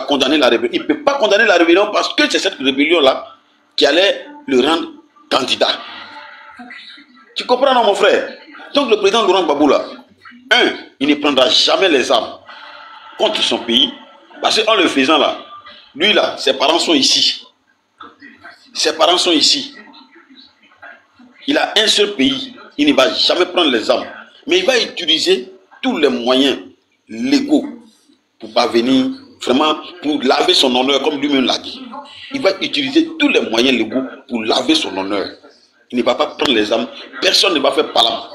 condamner la rébellion. Il ne peut pas condamner la rébellion parce que c'est cette rébellion-là qui allait le rendre candidat. Tu comprends, non, mon frère? Donc le président Laurent Gbagbo, là, il ne prendra jamais les armes contre son pays, parce qu'en le faisant là, lui là, ses parents sont ici. Ses parents sont ici. Il a un seul pays, il ne va jamais prendre les armes. Mais il va utiliser tous les moyens légaux pour parvenir, vraiment, pour laver son honneur, comme lui-même l'a dit. Il va utiliser tous les moyens légaux pour laver son honneur. Il ne va pas prendre les armes. Personne ne va faire palabre.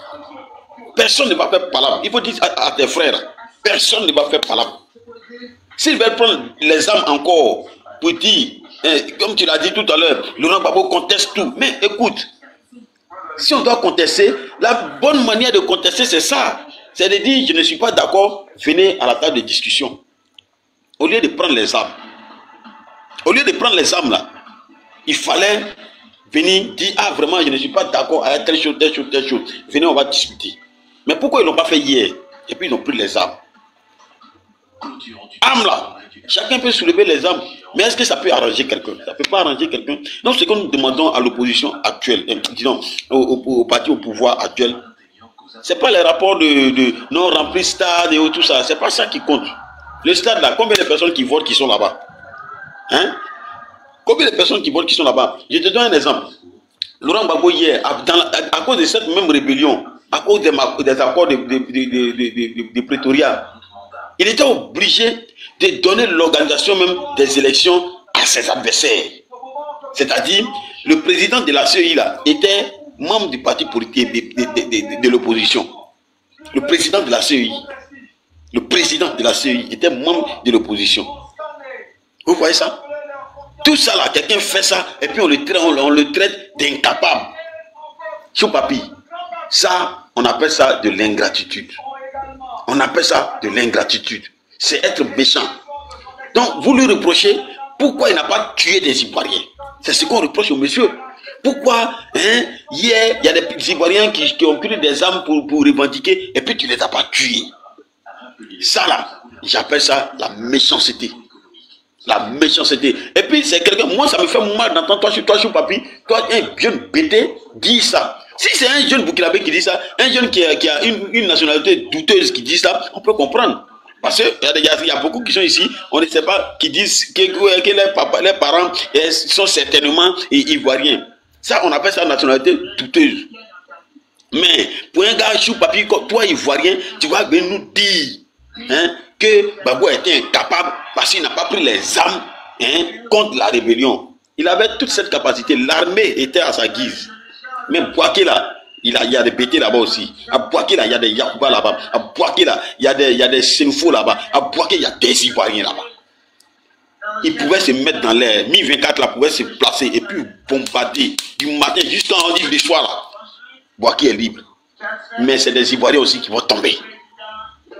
Personne ne va faire palabre. Il faut dire à tes frères, personne ne va faire palabre. S'ils veulent prendre les armes encore pour dire, comme tu l'as dit tout à l'heure, Laurent Gbagbo conteste tout. Mais écoute, si on doit contester, la bonne manière de contester, c'est ça. C'est de dire, je ne suis pas d'accord, venez à la table de discussion. Au lieu de prendre les armes. Au lieu de prendre les armes là, il fallait venir dire, ah vraiment, je ne suis pas d'accord avec telle chose, telle chose, telle chose. Venez, on va discuter. Mais pourquoi ils ne l'ont pas fait hier? Et puis ils ont pris les armes. Armes là, chacun peut soulever les armes. Mais est-ce que ça peut arranger quelqu'un? Ça ne peut pas arranger quelqu'un. Donc ce que nous demandons à l'opposition actuelle, disons, au parti au pouvoir actuel, ce n'est pas les rapports de non remplis stade et tout ça. Ce n'est pas ça qui compte. Le stade là, combien de personnes qui votent qui sont là-bas? Hein? Combien de personnes qui votent qui sont là-bas? Je te donne un exemple. Laurent Gbagbo hier, à cause de cette même rébellion, à cause des accords de Pretoria, il était obligé de donner l'organisation même des élections à ses adversaires. C'est-à-dire, le président de la CEI là était membre du parti politique de l'opposition. Le président de la CEI. Le président de la CEI était membre de l'opposition. Vous voyez ça? Tout ça là, quelqu'un fait ça et puis on le traite d'incapable. Choupapi, ça, on appelle ça de l'ingratitude. On appelle ça de l'ingratitude. C'est être méchant. Donc, vous lui reprochez pourquoi il n'a pas tué des Ivoiriens. C'est ce qu'on reproche au monsieur. Pourquoi, hier, il y a des Ivoiriens qui ont pris des armes pour revendiquer et puis tu ne les as pas tués. Ça là, j'appelle ça la méchanceté. La méchanceté. Et puis c'est quelqu'un, moi ça me fait mal d'entendre toi Choupapi, toi un jeune bêté dit ça. Si c'est un jeune Burkinabé qui dit ça, un jeune qui a une nationalité douteuse qui dit ça, on peut comprendre. Parce qu'il y a beaucoup qui sont ici, on ne sait pas, qui disent que les parents sont certainement ivoiriens. Ça, on appelle ça nationalité douteuse. Mais pour un gars Choupapi, toi ivoirien, tu vas venir nous dire que Gbagbo était incapable parce qu'il n'a pas pris les armes contre la rébellion. Il avait toute cette capacité. L'armée était à sa guise. Mais Bouaké là, il y a des bêtés là-bas aussi. À Bouaké là, il y a des Yakuba là-bas. À Bouaké là, il y a des Senfo là-bas. À Bouaké, il y a des Ivoiriens là-bas. Il pouvait se mettre dans l'air. Mi-24 là, pouvait se placer et puis bombarder du matin jusqu'à le soir là. Bouaké est libre. Mais c'est des Ivoiriens aussi qui vont tomber.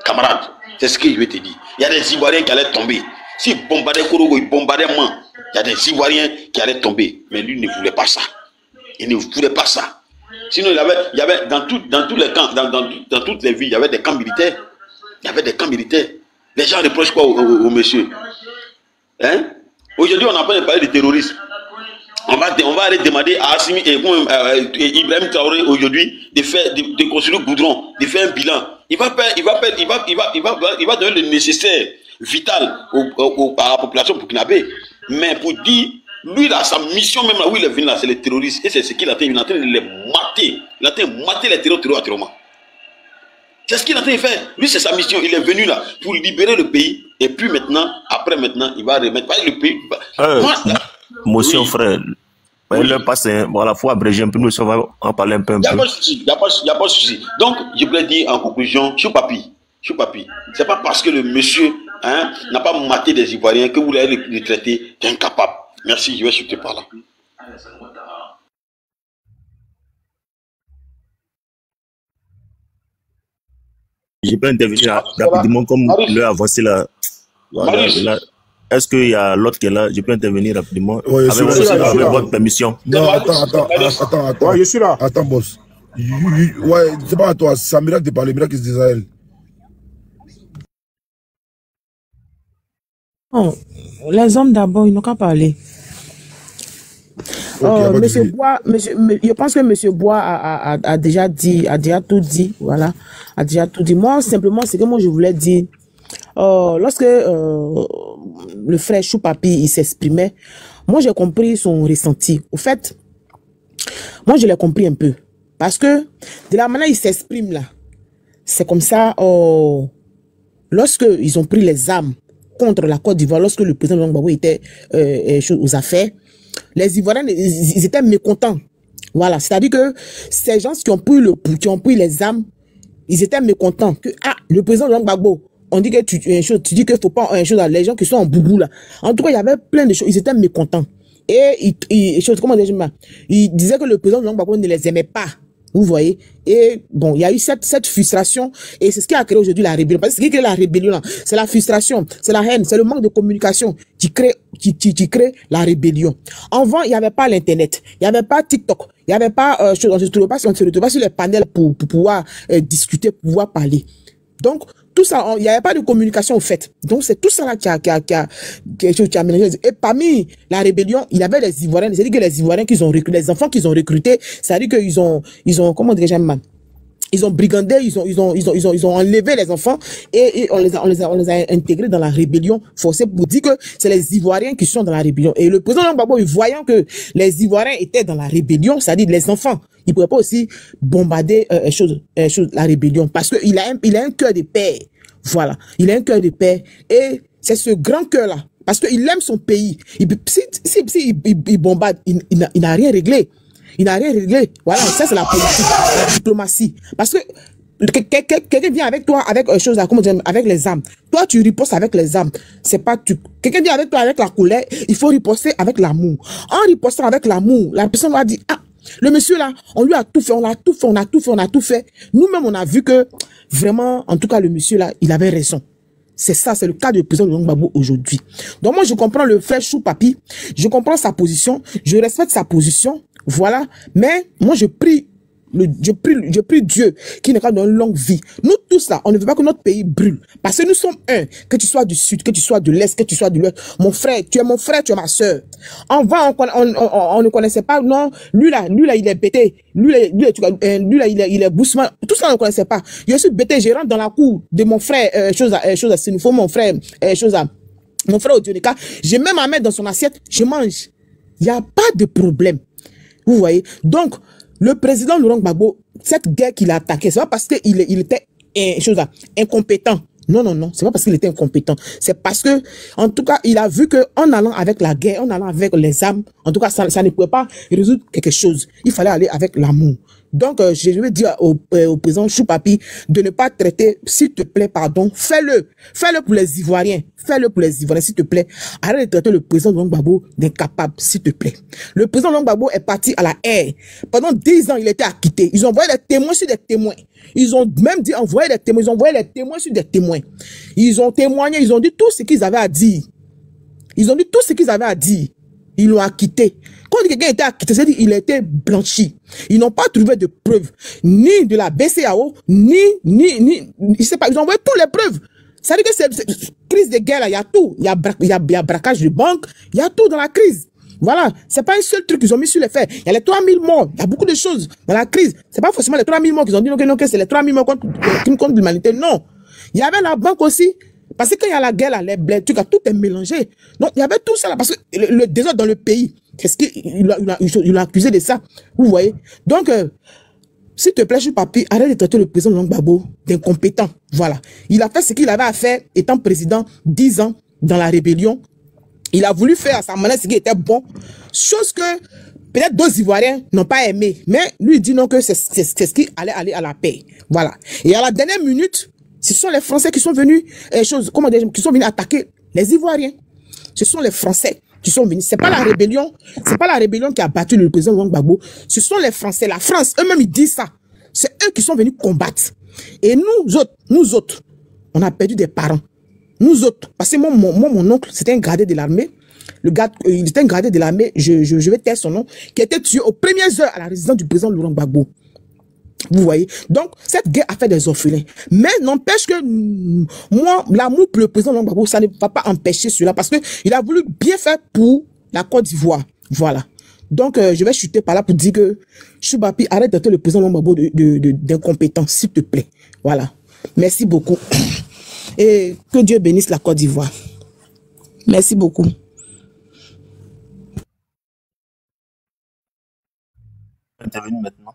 Camarade, c'est ce que je vais te dire. Il y a des Ivoiriens qui allaient tomber. S'ils bombardaient Korogo, ils bombardaient Man. Il y a des Ivoiriens qui allaient tomber. Mais lui ne voulait pas ça. Il ne voulait pas ça. Sinon, il y avait dans tous les camps, dans toutes les villes, il y avait des camps militaires. Il y avait des camps militaires. Les gens reprochent quoi au monsieur? Aujourd'hui, on a pas parlé de terrorisme. On va aller demander à Assimi et Ibrahim Traoré aujourd'hui de construire le goudron, de faire un bilan. Il va donner le nécessaire, vital à la population burkinabé. Mais pour dire, lui là, sa mission même là où il est venu là, c'est les terroristes. Et c'est ce qu'il a fait. Il est en train de les mater. Il est en train de mater les terroristes. C'est ce qu'il est en train de faire. Lui, c'est sa mission. Il est venu là pour libérer le pays. Et puis maintenant, il va remettre le pays. Monsieur frère, le passé, bon, à la fois abrégé un peu, nous on va en parler un peu. Il n'y a pas de souci. Donc, je voulais dire en conclusion, Choupapi, c'est pas parce que le monsieur n'a pas maté des Ivoiriens que vous allez le traiter d'incapable. Merci, je vais chuter par là. Je peux intervenir rapidement comme le avancé là. Voilà, est-ce qu'il y a l'autre qui est là? Je peux intervenir rapidement avec votre permission. Non, attends. Ouais, je suis là. Attends, boss. Ouais, c'est pas à toi. C'est Miracle de parler. Miracle d'Israël. Oh, Les hommes d'abord, ils n'ont qu'à parler. Monsieur Bois, je pense que Monsieur Bois a déjà tout dit, voilà, a déjà tout dit. Moi, simplement, c'est que moi, je voulais dire, lorsque le frère Choupapi, il s'exprimait, moi, j'ai compris son ressenti. Au fait, moi, je l'ai compris un peu. Parce que, de la manière il s'exprime là, c'est comme ça, lorsque ils ont pris les armes contre la Côte d'Ivoire, lorsque le président Gbagbo était aux affaires, les Ivoiriens, ils étaient mécontents. Voilà, c'est-à-dire que ces gens qui ont pris les armes, ils étaient mécontents que le président Gbagbo, on dit que tu dis qu'il faut pas les gens qui sont en boubou là. En tout cas, il y avait plein de choses, ils étaient mécontents. Et ils disaient que le président Gbagbo ne les aimait pas. Vous voyez? Et bon, il y a eu cette frustration, et c'est ce qui a créé aujourd'hui la rébellion. Parce que ce qui crée la rébellion là, c'est la frustration, c'est la haine, c'est le manque de communication qui crée la rébellion. Avant, il n'y avait pas l'internet, il n'y avait pas TikTok, il n'y avait pas on se retrouvait pas sur les panels pour pouvoir discuter, pour pouvoir parler. Donc, tout ça, il n'y avait pas de communication au fait. Donc, c'est tout ça là qui a mélangé. Et parmi la rébellion, il y avait les Ivoiriens. C'est-à-dire que les Ivoiriens qu'ils ont recrutés, les enfants qu'ils ont recrutés, c'est-à-dire qu'ils ont, comment dirais-je, ils ont brigandé, ils ont enlevé les enfants et on les a intégrés dans la rébellion forcée pour dire que c'est les Ivoiriens qui sont dans la rébellion. Et le président Gbagbo, voyant que les Ivoiriens étaient dans la rébellion, c'est-à-dire les enfants, il ne pouvait pas aussi bombarder la rébellion parce qu'il a un cœur de père. Voilà, il a un cœur de père et c'est ce grand cœur-là parce qu'il aime son pays. Il bombarde, il n'a rien réglé. Il n'a rien réglé. Voilà, ça c'est la politique, la diplomatie. Parce que quelqu'un vient avec toi avec avec les armes. Toi tu ripostes avec les armes. C'est pas tu. Quelqu'un vient avec toi avec la colère. Il faut riposter avec l'amour. En ripostant avec l'amour, la personne va dire le monsieur là, on lui a tout fait, on a tout fait. Nous-mêmes on a vu que vraiment, en tout cas le monsieur là, il avait raison. C'est ça, c'est le cas du président de Gbagbo aujourd'hui. Donc moi je comprends le frère Choupapi, je comprends sa position, je respecte sa position. Voilà, mais moi je prie Dieu qui n'est qu'à une longue vie. Nous tous là, on ne veut pas que notre pays brûle. Parce que nous sommes un. Que tu sois du sud, que tu sois de l'est, que tu sois de l'ouest. Mon frère, tu es mon frère, tu es ma soeur. On ne connaissait pas, non. Lui là, il est bêté. Lui là, il est boussement. Tout ça, on ne connaissait pas. Je suis bêté, je rentre dans la cour de mon frère, mon frère, mon frère Odionika. Je mets ma main dans son assiette, je mange. Il n'y a pas de problème. Vous voyez? Donc, le président Laurent Gbagbo, cette guerre qu'il a attaquée, c'est pas parce qu'il était incompétent. Non, c'est pas parce qu'il était incompétent. C'est parce que, en tout cas, il a vu que en allant avec la guerre, en allant avec les armes, en tout cas, ça ne pouvait pas résoudre quelque chose. Il fallait aller avec l'amour. Donc, je vais dire au président Choupapi de ne pas traiter, s'il te plaît, pardon, fais-le. Fais-le pour les Ivoiriens. Fais-le pour les Ivoiriens, s'il te plaît. Arrête de traiter le président Laurent Gbagbo d'incapable, s'il te plaît. Le président Laurent Gbagbo est parti à la haie. Pendant 10 ans, il était acquitté. Ils ont envoyé des témoins sur des témoins. Ils ont même dit envoyer des témoins. Ils ont envoyé des témoins sur des témoins. Ils ont témoigné. Ils ont dit tout ce qu'ils avaient à dire. Ils ont dit tout ce qu'ils avaient à dire. Ils l'ont acquitté. Quand quelqu'un était acquitté, c'est-à-dire qu'il a été blanchi. Ils n'ont pas trouvé de preuves, ni de la BCAO, je sais pas, ils ont envoyé toutes les preuves. C'est-à-dire que c'est crise de guerre, là, il y a tout. Il y a braquage de banque, il y a tout dans la crise. Voilà, c'est pas un seul truc qu'ils ont mis sur les faits. Il y a les 3000 morts, il y a beaucoup de choses dans la crise. C'est pas forcément les 3000 morts qu'ils ont dit, non, c'est les 3000 morts contre l'humanité. Non. Il y avait la banque aussi. Parce que quand il y a la guerre, là, les blés, tout est mélangé. Donc, il y avait tout ça là, parce que le désordre dans le pays, qu'est-ce qu'il a accusé de ça? Vous voyez? Donc, s'il te plaît, Choupapi, arrête de traiter le président Laurent Gbagbo d'incompétent. Voilà. Il a fait ce qu'il avait à faire, étant président 10 ans dans la rébellion. Il a voulu faire à sa manière ce qui était bon. Chose que peut-être d'autres Ivoiriens n'ont pas aimé. Mais lui, il dit non, que c'est ce qui allait aller à la paix. Voilà. Et à la dernière minute, ce sont les Français qui sont venus, qui sont venus attaquer les Ivoiriens. Ce sont les Français qui sont venus. C'est pas la rébellion qui a battu le président Laurent Gbagbo. Ce sont les Français, la France, eux-mêmes ils disent ça. C'est eux qui sont venus combattre. Et nous autres, on a perdu des parents. Nous autres, parce que mon oncle, c'était un gradé de l'armée. Le gars, il était un gradé de l'armée, je vais taire son nom, qui était tué aux premières heures à la résidence du président Laurent Gbagbo. Vous voyez? Donc, cette guerre a fait des orphelins. Mais n'empêche que moi, l'amour pour le président Laurent Gbagbo, ça ne va pas empêcher cela parce que il a voulu bien faire pour la Côte d'Ivoire. Voilà. Donc, je vais chuter par là pour dire que Chouba-Pi, arrête d'être le président Laurent Gbagbo d'incompétence, s'il te plaît. Voilà. Merci beaucoup. Et que Dieu bénisse la Côte d'Ivoire. Merci beaucoup. Intervenir maintenant.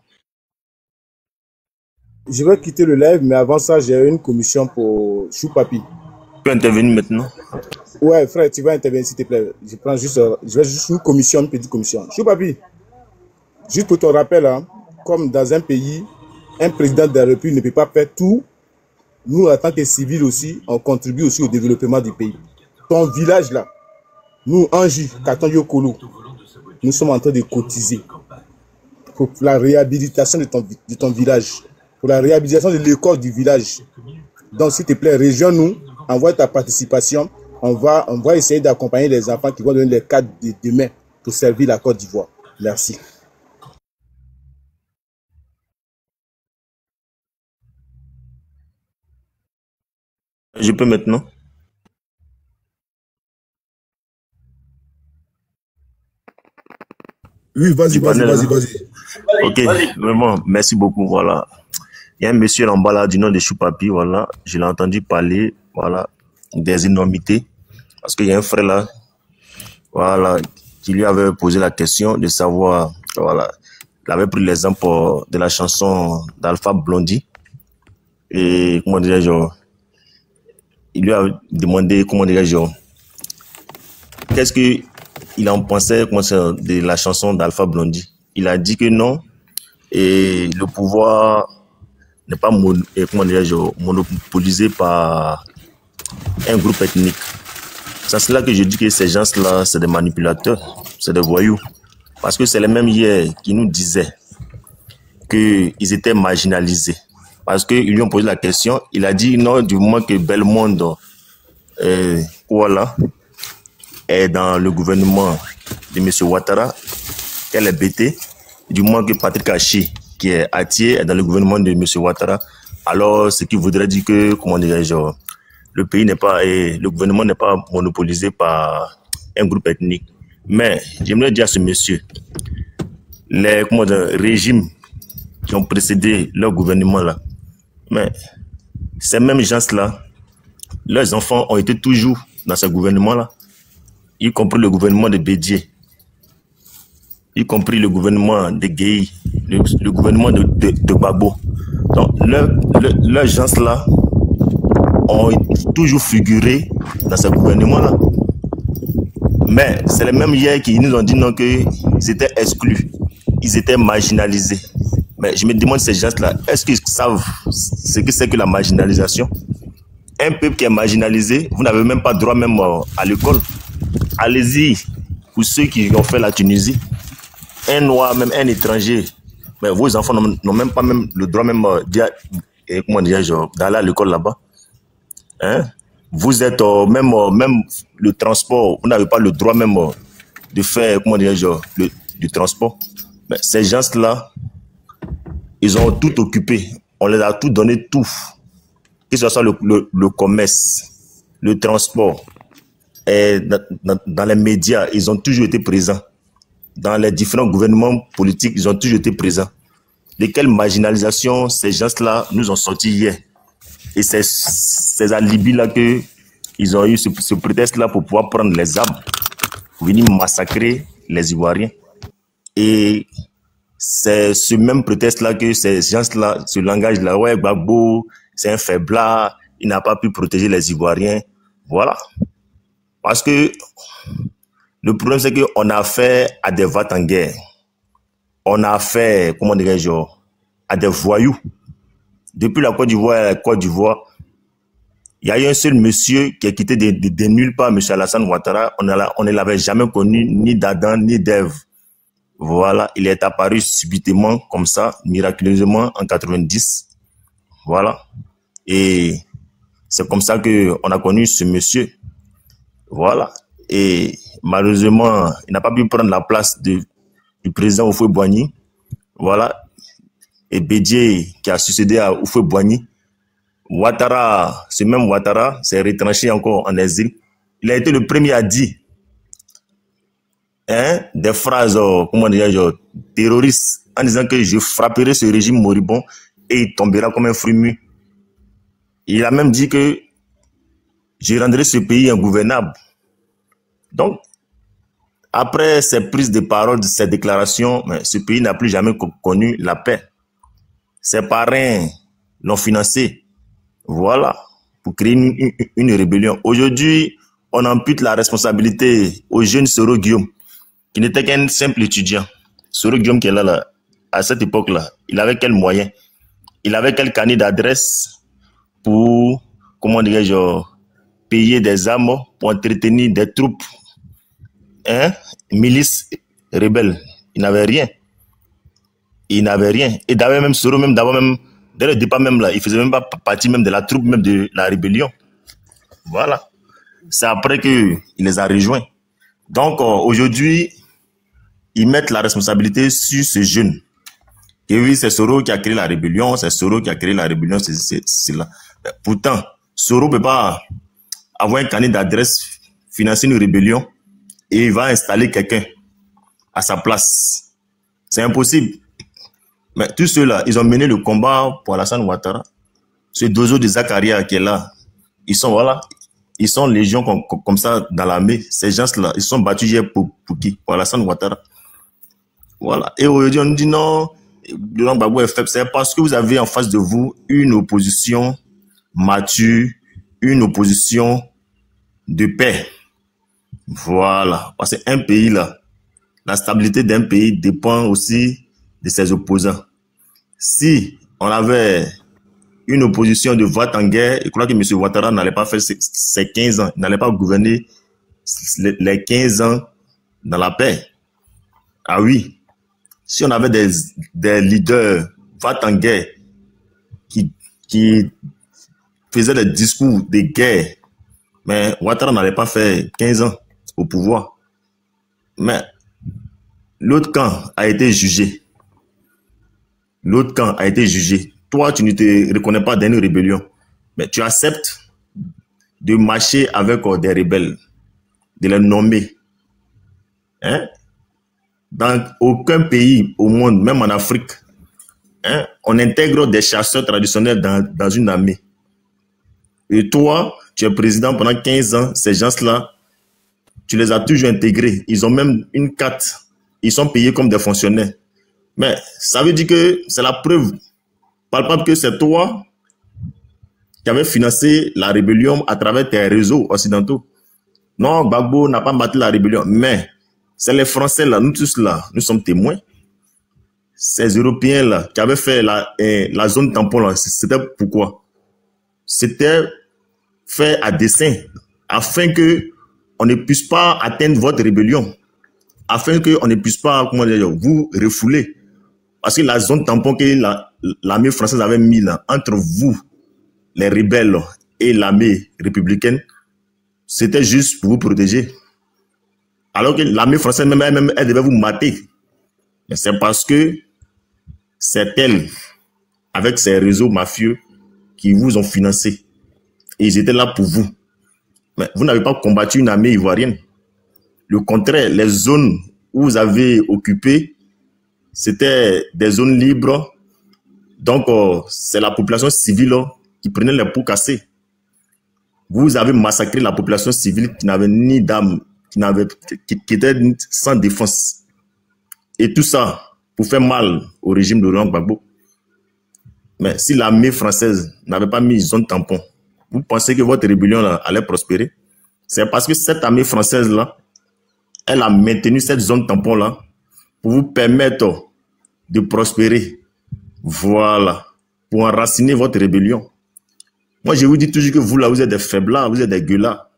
Je vais quitter le live, mais avant ça, j'ai une commission pour Choupa-Pi. Tu peux intervenir maintenant. Ouais, frère, tu vas intervenir s'il te plaît. Je vais juste une commission, une petite commission. Choupa-Pi, juste pour ton rappel, hein, comme dans un pays, un président de la République ne peut pas faire tout. Nous, en tant que civils aussi, on contribue aussi au développement du pays. Ton village là, nous, Anji, Katon Yokolo, nous sommes en train de cotiser pour la réhabilitation de ton village, pour la réhabilitation de l'école du village. Donc, s'il te plaît, rejoins-nous, envoie ta participation. On va essayer d'accompagner les enfants qui vont donner les cadres de demain pour servir la Côte d'Ivoire. Merci. Je peux maintenant. Oui, vas-y. Ok, vraiment, merci beaucoup, voilà. Il y a un monsieur en bas là du nom de Choupa-Pi, voilà. Je l'ai entendu parler, voilà, des énormités. Parce qu'il y a un frère là, voilà, qui lui avait posé la question de savoir, voilà, il avait pris l'exemple de la chanson d'Alpha Blondy. Et, comment dirais-je, il lui a demandé, comment dirais-je, qu'est-ce qu'il en pensait de la chanson d'Alpha Blondy. Il a dit que non, et le pouvoir n'est pas monopolisé par un groupe ethnique. C'est là que je dis que ces gens-là, c'est des manipulateurs, c'est des voyous. Parce que c'est les mêmes hier qui nous disaient qu'ils étaient marginalisés. Parce qu'ils lui ont posé la question, il a dit non, du moment que Belmondo voilà, est dans le gouvernement de M. Ouattara, qu'elle est bêtée, du moment que Patrick Hachi, qui est Atier, est dans le gouvernement de M. Ouattara, alors ce qui voudrait dire que, comment dirais-je, le pays n'est pas, et le gouvernement n'est pas monopolisé par un groupe ethnique. Mais j'aimerais dire à ce monsieur, les régimes qui ont précédé leur gouvernement là, mais ces mêmes gens-là, leurs enfants ont été toujours dans ce gouvernement-là, y compris le gouvernement de Bédié, y compris le gouvernement de Guéhi, le gouvernement de Gbagbo. Donc, leurs gens-là ont toujours figuré dans ce gouvernement-là. Mais c'est les mêmes hier qui nous ont dit non, qu'ils étaient exclus, ils étaient marginalisés. Mais je me demande ces gens-là, est-ce qu'ils savent ce que c'est que la marginalisation? Un peuple qui est marginalisé, vous n'avez même pas droit même à l'école. Allez-y, pour ceux qui ont fait la Tunisie, un noir, même un étranger, mais vos enfants n'ont même pas même le droit même d'aller à l'école là-bas. Hein? Vous êtes même le transport, vous n'avez pas le droit même de faire du transport. Mais ces gens-là, ils ont tout occupé, on les a tout donné, tout. Que ce soit le commerce, le transport, et dans les médias, ils ont toujours été présents. Dans les différents gouvernements politiques, ils ont toujours été présents. De quelle marginalisation ces gens-là nous ont sortis hier? Et c'est ces alibis-là qu'ils ont eu ce prétexte-là pour pouvoir prendre les armes, pour venir massacrer les Ivoiriens. Et c'est ce même prétexte-là que ces gens-là, ce langage-là, ouais, Gbagbo, c'est un faiblard, il n'a pas pu protéger les Ivoiriens. Voilà. Parce que le problème, c'est qu'on a affaire à des vats en guerre. On a affaire, comment dirais-je, à des voyous. Depuis la Côte d'Ivoire, il y a eu un seul monsieur qui est quitté de nulle part, M. Alassane Ouattara. On ne l'avait jamais connu, ni d'Adam, ni d'Ève. Voilà, il est apparu subitement, comme ça, miraculeusement, en 90. Voilà. Et c'est comme ça qu'on a connu ce monsieur. Voilà. Et malheureusement, il n'a pas pu prendre la place du président Houphouët-Boigny. Voilà. et Bédié qui a succédé à Houphouët-Boigny. Ouattara, ce même Ouattara, s'est retranché encore en exil. Il a été le premier à dire des phrases, comment dire, terroristes, en disant que je frapperai ce régime moribond et il tombera comme un fruit mûr. Il a même dit que je rendrai ce pays ingouvernable. Donc, après ces prises de parole, ces déclarations, ce pays n'a plus jamais connu la paix. Ses parrains l'ont financé. Voilà, pour créer une rébellion. Aujourd'hui, on ampute la responsabilité au jeune Soro Guillaume, qui n'était qu'un simple étudiant. Soro Guillaume qui est là, à cette époque-là, il avait quel moyen? Il avait quel carnet d'adresse pour, comment dirais-je, payer des armes pour entretenir des troupes, milices rebelles. Il n'avait rien. Il n'avait rien. Et d'ailleurs, même Soro, même d'abord, même, dès le départ, même là, il faisait même pas partie même de la troupe, même de la rébellion. Voilà. C'est après qu'il les a rejoints. Donc, aujourd'hui, ils mettent la responsabilité sur ce jeune. Et oui, c'est Soro qui a créé la rébellion, c'est Soro qui a créé la rébellion, c'est là. Pourtant, Soro ne peut pas avoir un carnet d'adresse, financer une rébellion, et il va installer quelqu'un à sa place. C'est impossible. Mais tous ceux-là, ils ont mené le combat pour Alassane Ouattara. Ce Dozo de Zakaria qui est là, ils sont, voilà, ils sont légions comme ça dans l'armée. Ces gens-là, ils sont battus hier pour qui? Pour Alassane Ouattara. Voilà. Et aujourd'hui, on nous dit non, Laurent Gbagbo est faible. C'est parce que vous avez en face de vous une opposition mature, une opposition de paix. Voilà. Parce qu'un pays là, la stabilité d'un pays dépend aussi de ses opposants. Si on avait une opposition de vote en guerre, je crois que M. Ouattara n'allait pas faire ses 15 ans, n'allait pas gouverner les 15 ans dans la paix. Ah oui. Si on avait des leaders vote en guerre qui faisaient des discours de guerre, mais Ouattara n'allait pas faire 15 ans au pouvoir. Mais l'autre camp a été jugé. L'autre camp a été jugé. Toi, tu ne te reconnais pas dans une rébellion. Mais tu acceptes de marcher avec des rebelles, de les nommer. Dans aucun pays au monde, même en Afrique, on intègre des chasseurs traditionnels dans une armée. Et toi, tu es président pendant 15 ans, ces gens-là, tu les as toujours intégrés. Ils ont même une carte. Ils sont payés comme des fonctionnaires. Mais ça veut dire que c'est la preuve palpable que c'est toi qui avais financé la rébellion à travers tes réseaux occidentaux. Non, Gbagbo n'a pas battu la rébellion, mais c'est les Français là, nous tous là, nous sommes témoins. Ces Européens là qui avaient fait la zone tampon là, c'était pourquoi? C'était fait à dessein, afin que on ne puisse pas atteindre votre rébellion, afin que on ne puisse pas, comment dire, vous refouler. Parce que la zone tampon que l'armée française avait mis là, entre vous, les rebelles et l'armée républicaine, c'était juste pour vous protéger. Alors que l'armée française, même, elle devait vous mater. Mais c'est parce que c'est elle, avec ses réseaux mafieux, qui vous ont financé. Et ils étaient là pour vous. Mais vous n'avez pas combattu une armée ivoirienne. Le contraire, les zones où vous avez occupé, c'était des zones libres. Donc, c'est la population civile qui prenait les pots cassés. Vous avez massacré la population civile qui n'avait ni d'armes, qui était sans défense. Et tout ça pour faire mal au régime de Laurent Gbagbo. Mais si l'armée française n'avait pas mis zone tampon, vous pensez que votre rébellion là, allait prospérer? C'est parce que cette armée française là, elle a maintenu cette zone tampon là pour vous permettre de prospérer. Voilà. Pour enraciner votre rébellion. Moi, je vous dis toujours que vous là, vous êtes des faiblards, vous êtes des gueulards.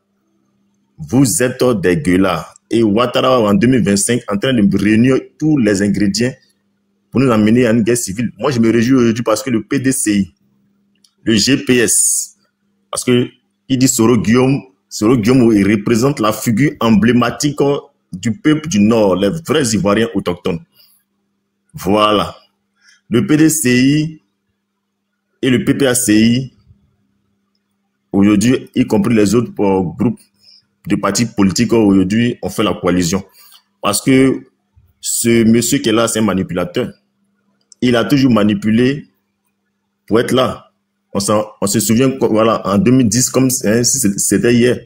Vous êtes des gueulards. Et Ouattara, en 2025, en train de réunir tous les ingrédients pour nous amener à une guerre civile. Moi, je me réjouis aujourd'hui parce que le PDCI, le GPS, parce que il dit Soro Guillaume, il représente la figure emblématique du peuple du Nord, les vrais Ivoiriens autochtones. Voilà. le PDCI et le PPACI, aujourd'hui, y compris les autres groupes de partis politiques, aujourd'hui, ont fait la coalition. Parce que ce monsieur qui est là, c'est un manipulateur. Il a toujours manipulé pour être là. On se souvient, voilà, en 2010, comme hein, c'était hier.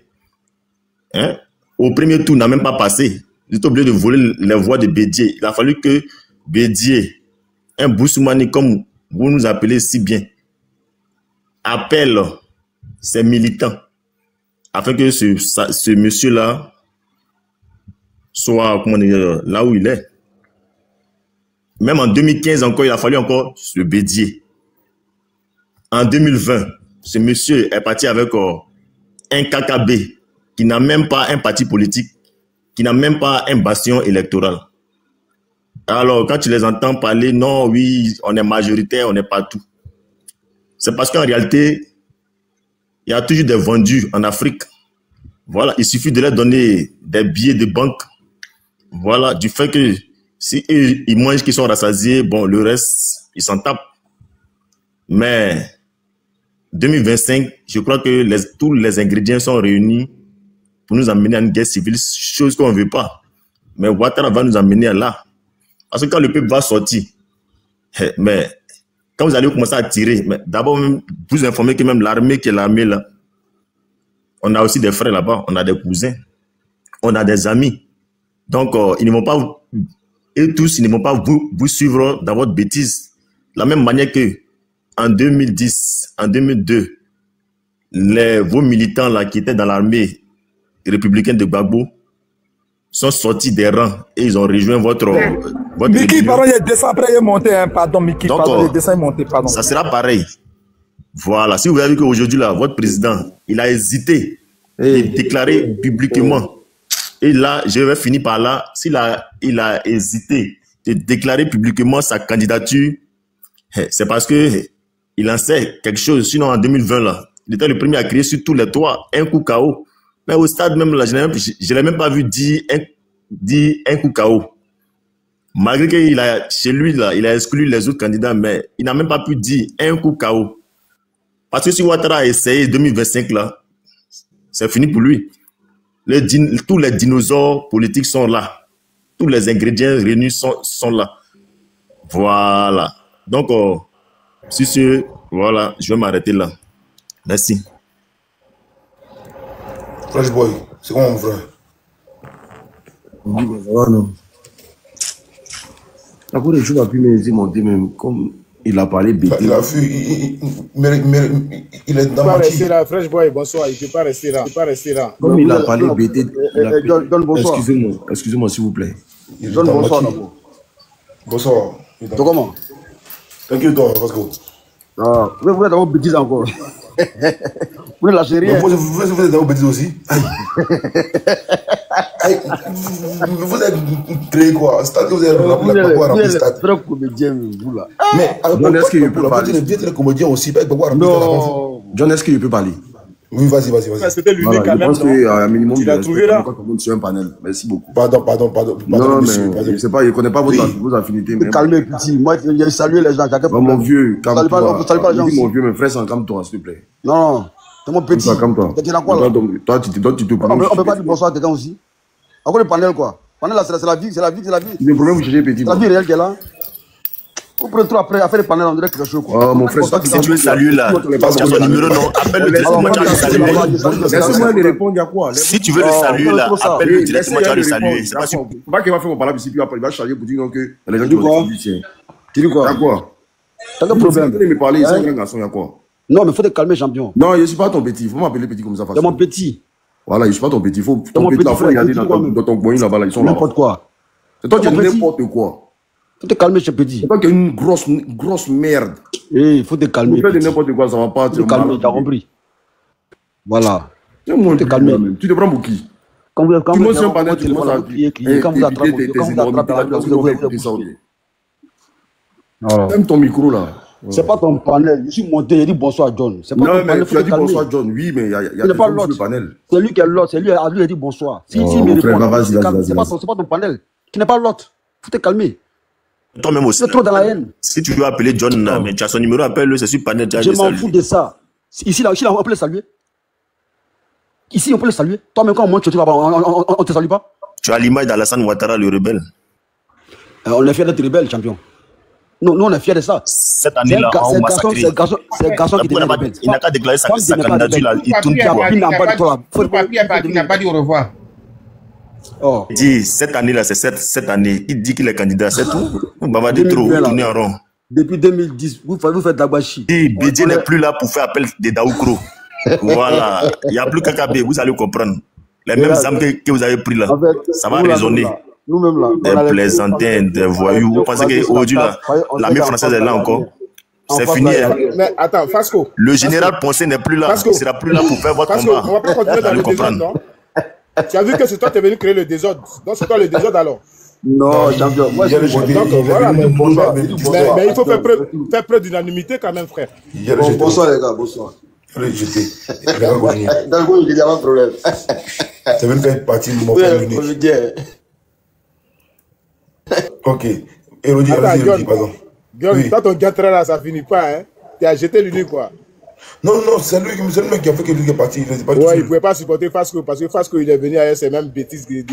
Hein? Au premier tour, n'a même pas passé. Ils étaient obligés de voler les voix de Bédié. Il a fallu que Bédié, un Boussoumani, comme vous nous appelez si bien, appelle ses militants afin que ce monsieur-là soit, comment dire, là où il est. Même en 2015 encore, il a fallu encore se Bédié. En 2020, ce monsieur est parti avec un KKB qui n'a même pas un parti politique, qui n'a même pas un bastion électoral. Alors, quand tu les entends parler, non, oui, on est majoritaire, on est partout. C'est parce qu'en réalité, il y a toujours des vendus en Afrique. Voilà, il suffit de leur donner des billets de banque. Voilà, du fait que si eux, ils mangent, qu'ils sont rassasiés, bon, le reste, ils s'en tapent. Mais 2025, je crois que tous les ingrédients sont réunis pour nous amener à une guerre civile, chose qu'on ne veut pas. Mais Ouattara va nous amener à là. Parce que quand le peuple va sortir, mais quand vous allez commencer à tirer, d'abord, vous informez que même l'armée qui est l'armée là, on a aussi des frères là-bas, on a des cousins, on a des amis. Donc, ils ne vont pas, et tous, ils ne vont pas vous suivre dans votre bêtise. De la même manière que en 2010, en 2002, vos militants là qui étaient dans l'armée républicaine de Gbagbo sont sortis des rangs et ils ont rejoint votre Mickey, pardon, il descend après, il est monté, hein, pardon, Mickey, donc, pardon, il descend, il est monté, pardon. Ça sera pareil. Voilà, si vous avez vu qu'aujourd'hui, là, votre président, il a hésité de déclarer publiquement. Et là, je vais finir par là. Il a hésité de déclarer publiquement sa candidature, c'est parce que il en sait quelque chose. Sinon, en 2020, là, il était le premier à crier sur tous les toits, un coup KO. Mais au stade même, là, je ne l'ai même pas vu dire un coup KO. Malgré qu'il a, chez lui, là, il a exclu les autres candidats, mais il n'a même pas pu dire un coup KO. Parce que si Ouattara a essayé 2025, là, c'est fini pour lui. Tous les dinosaures politiques sont là. Tous les ingrédients réunis sont là. Voilà. Donc, si c'est, voilà, je vais m'arrêter là. Merci. Fresh boy, c'est quoi mon frère? Oui, mais ça va, non. Après, je ne vais plus me monter, même comme il a parlé bêtise. Il a vu, il est dans ma rester là, Fresh boy, bonsoir, il ne peut pas rester là. Il peut pas rester là. Comme il a parlé bêtise. Donne bonsoir. Excusez-moi, s'il vous plaît. Donne bonsoir d'abord. Bonsoir. Donc comment? T'inquiète-toi, let's go. Ah, vous êtes d'abord bêtise encore. Vous ne lâchez rien. Vous êtes d'abord bêtise aussi. Vous êtes créé quoi? C'est-à-dire que vous êtes très comédien, vous là. Mais John, est-ce qu'il peut parler? Vous êtes comédien aussi. Non. John, est-ce qu'il peut parler? Oui, vas-y. C'était l'unique quand même. Je pense qu'il y a un minimum de respect quand on monte sur un panel. Merci beaucoup. Pardon. Non, mais je ne sais pas, je ne connais pas vos affinités. Calmez, petit. Moi, je salue les gens. Mon vieux, calme-toi. Vous saluez pas les gens. Mon vieux, mes frères, calme-toi, s'il te plaît. Non, c'est mon petit. Calme-toi. Toi, tu te prends. On ne peut pas dire bonsoir à quelqu'un aussi. Encore le panel, quoi. Le panel, là, c'est la vie. Le problème, vous cherchez petit. C'est la vie réelle qui est là. Vous prenez trop après à faire le panel, on dirait quelque chose, quoi. Oh, mon frère, si tu veux saluer là, parce que son numéro, non, appelle-le directement, tu vas le saluer. Laisse-moi lui répondre, il y a quoi? Si tu veux le saluer là, appelle-le directement, tu vas le saluer. C'est pas qu'il va faire mon parlable ici, puis après, il va charger pour dire non que les gens qui vont dire, tu dis quoi? Il y a quoi? T'as un problème. Tu me parler, ils sont un garçon, il y a quoi? Non, mais il faut te calmer, champion. Non, je ne suis pas ton petit, il faut m'appeler petit comme ça. C'est mon petit. Voilà, je ne suis pas ton petit, il faut ton petit, il faut regarder dans ton coin là-bas, ils sont là. N'importe quoi. C'est toi qui es n'importe quoi. Faut te calmer, ce petit. C'est toi qui es une grosse merde. Il faut te calmer. Tu fais de n'importe quoi, ça ne va pas. Faut te calmer, tu as compris. Voilà. Tu te calmer. Tu te prends pour qui? Quand vous montes sur un panel, tu commences à quand vous attrapez, même ton micro là. C'est pas ton panel. Je suis monté, j'ai dit bonsoir John. Non, mais tu as dit bonsoir John, oui, mais il y a des gens sur le panel. C'est lui qui est l'autre, c'est lui qui a dit bonsoir. Si il me répond, c'est pas ton panel. Tu n'es pas l'autre. Faut te calmer. Toi-même aussi. C'est trop dans la haine. Si tu veux appeler John, mais tu as son numéro, appelle-le, c'est sur panel. Je m'en fous de ça. Ici, là, on peut le saluer. Ici, on peut le saluer. Toi-même, quand on te salue pas. Tu as l'image d'Alassane Ouattara, le rebelle. On est fiers d'être rebelle, champion. Nous, on est fiers de ça. Cette année-là, on massacré. C'est un garçon qui devient rebelle. Il n'a qu'à déclarer sa candidature, là. Il tourne tout. Papier n'a pas dit au revoir. Oh. Il dit, cette année-là, c'est cette année. Il dit qu'il est candidat, c'est tout. Vous bavardez trop, vous tournez en rond. Depuis 2010, vous faites d'Abachi. Bédié n'est plus là pour faire appel de Daoukro. Voilà. Il n'y a plus KKB, vous allez comprendre. Les mêmes armes que vous avez pris là. En fait, ça va résonner. Nous-mêmes là. Des plaisantins, des voyous. Vous pensez qu'aujourd'hui, l'armée française est là encore? C'est fini. Mais attends, Fasco. Le général Poncé n'est plus là. Il ne sera plus là pour faire votre combat. On va pas continuer dans le désordre, non? Tu as vu que c'est toi qui es venu créer le désordre. Donc c'est toi le désordre alors? Non, champion. Moi, mais il faut faire preuve d'unanimité quand même, frère. Bonsoir les gars, bonsoir. Il faut le jeter. Dans il y a pas de problème. C'est même fait partie de mon frère unique. Ok. Elodie, pardon. Guillaume, toi ton gâteau là, ça finit pas, hein. Tu as jeté l'unique quoi. Non, c'est lui qui a fait que lui est parti. Il ne pouvait pas supporter Fasco parce que Fasco il est venu avec ces mêmes bêtises de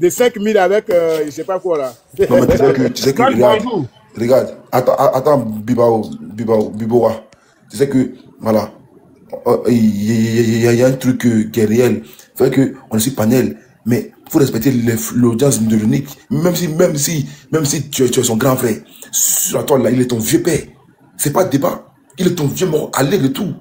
5 000 avec je ne sais pas quoi là. Non, mais tu sais que regarde, attends, Biboa. Tu sais que, voilà, il y a un truc qui est réel. C'est vrai qu'on est sur panel, mais il faut respecter l'audience de l'unique. Même si tu es son grand frère, sur la toile là, il est ton vieux père. C'est pas débat. Il est ton vieux mort, aller-retour.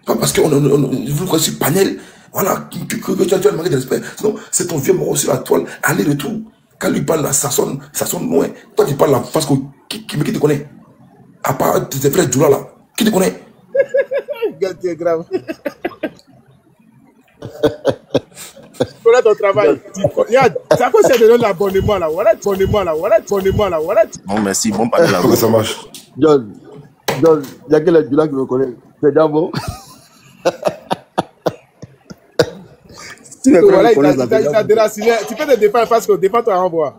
Pas parce qu'on vous croyez sur panel, voilà, que tu as le manque de respect. Sinon, c'est ton vieux mort sur la toile, aller-retour. Quand lui parle là, ça sonne loin. Toi, tu parles là, parce que qui te connaît? À part tes frères Djoula là, qui te connaît? C'est grave. Voilà ton travail. Ça quoi c'est de l'abonnement là? Voilà, Bon, merci, bon panel là. Ça marche. John, il y a quelqu'un du là qui me connaît. C'est déjà bon. Voilà, il a déraciné. Tu peux te défendre parce que défends-toi en bois.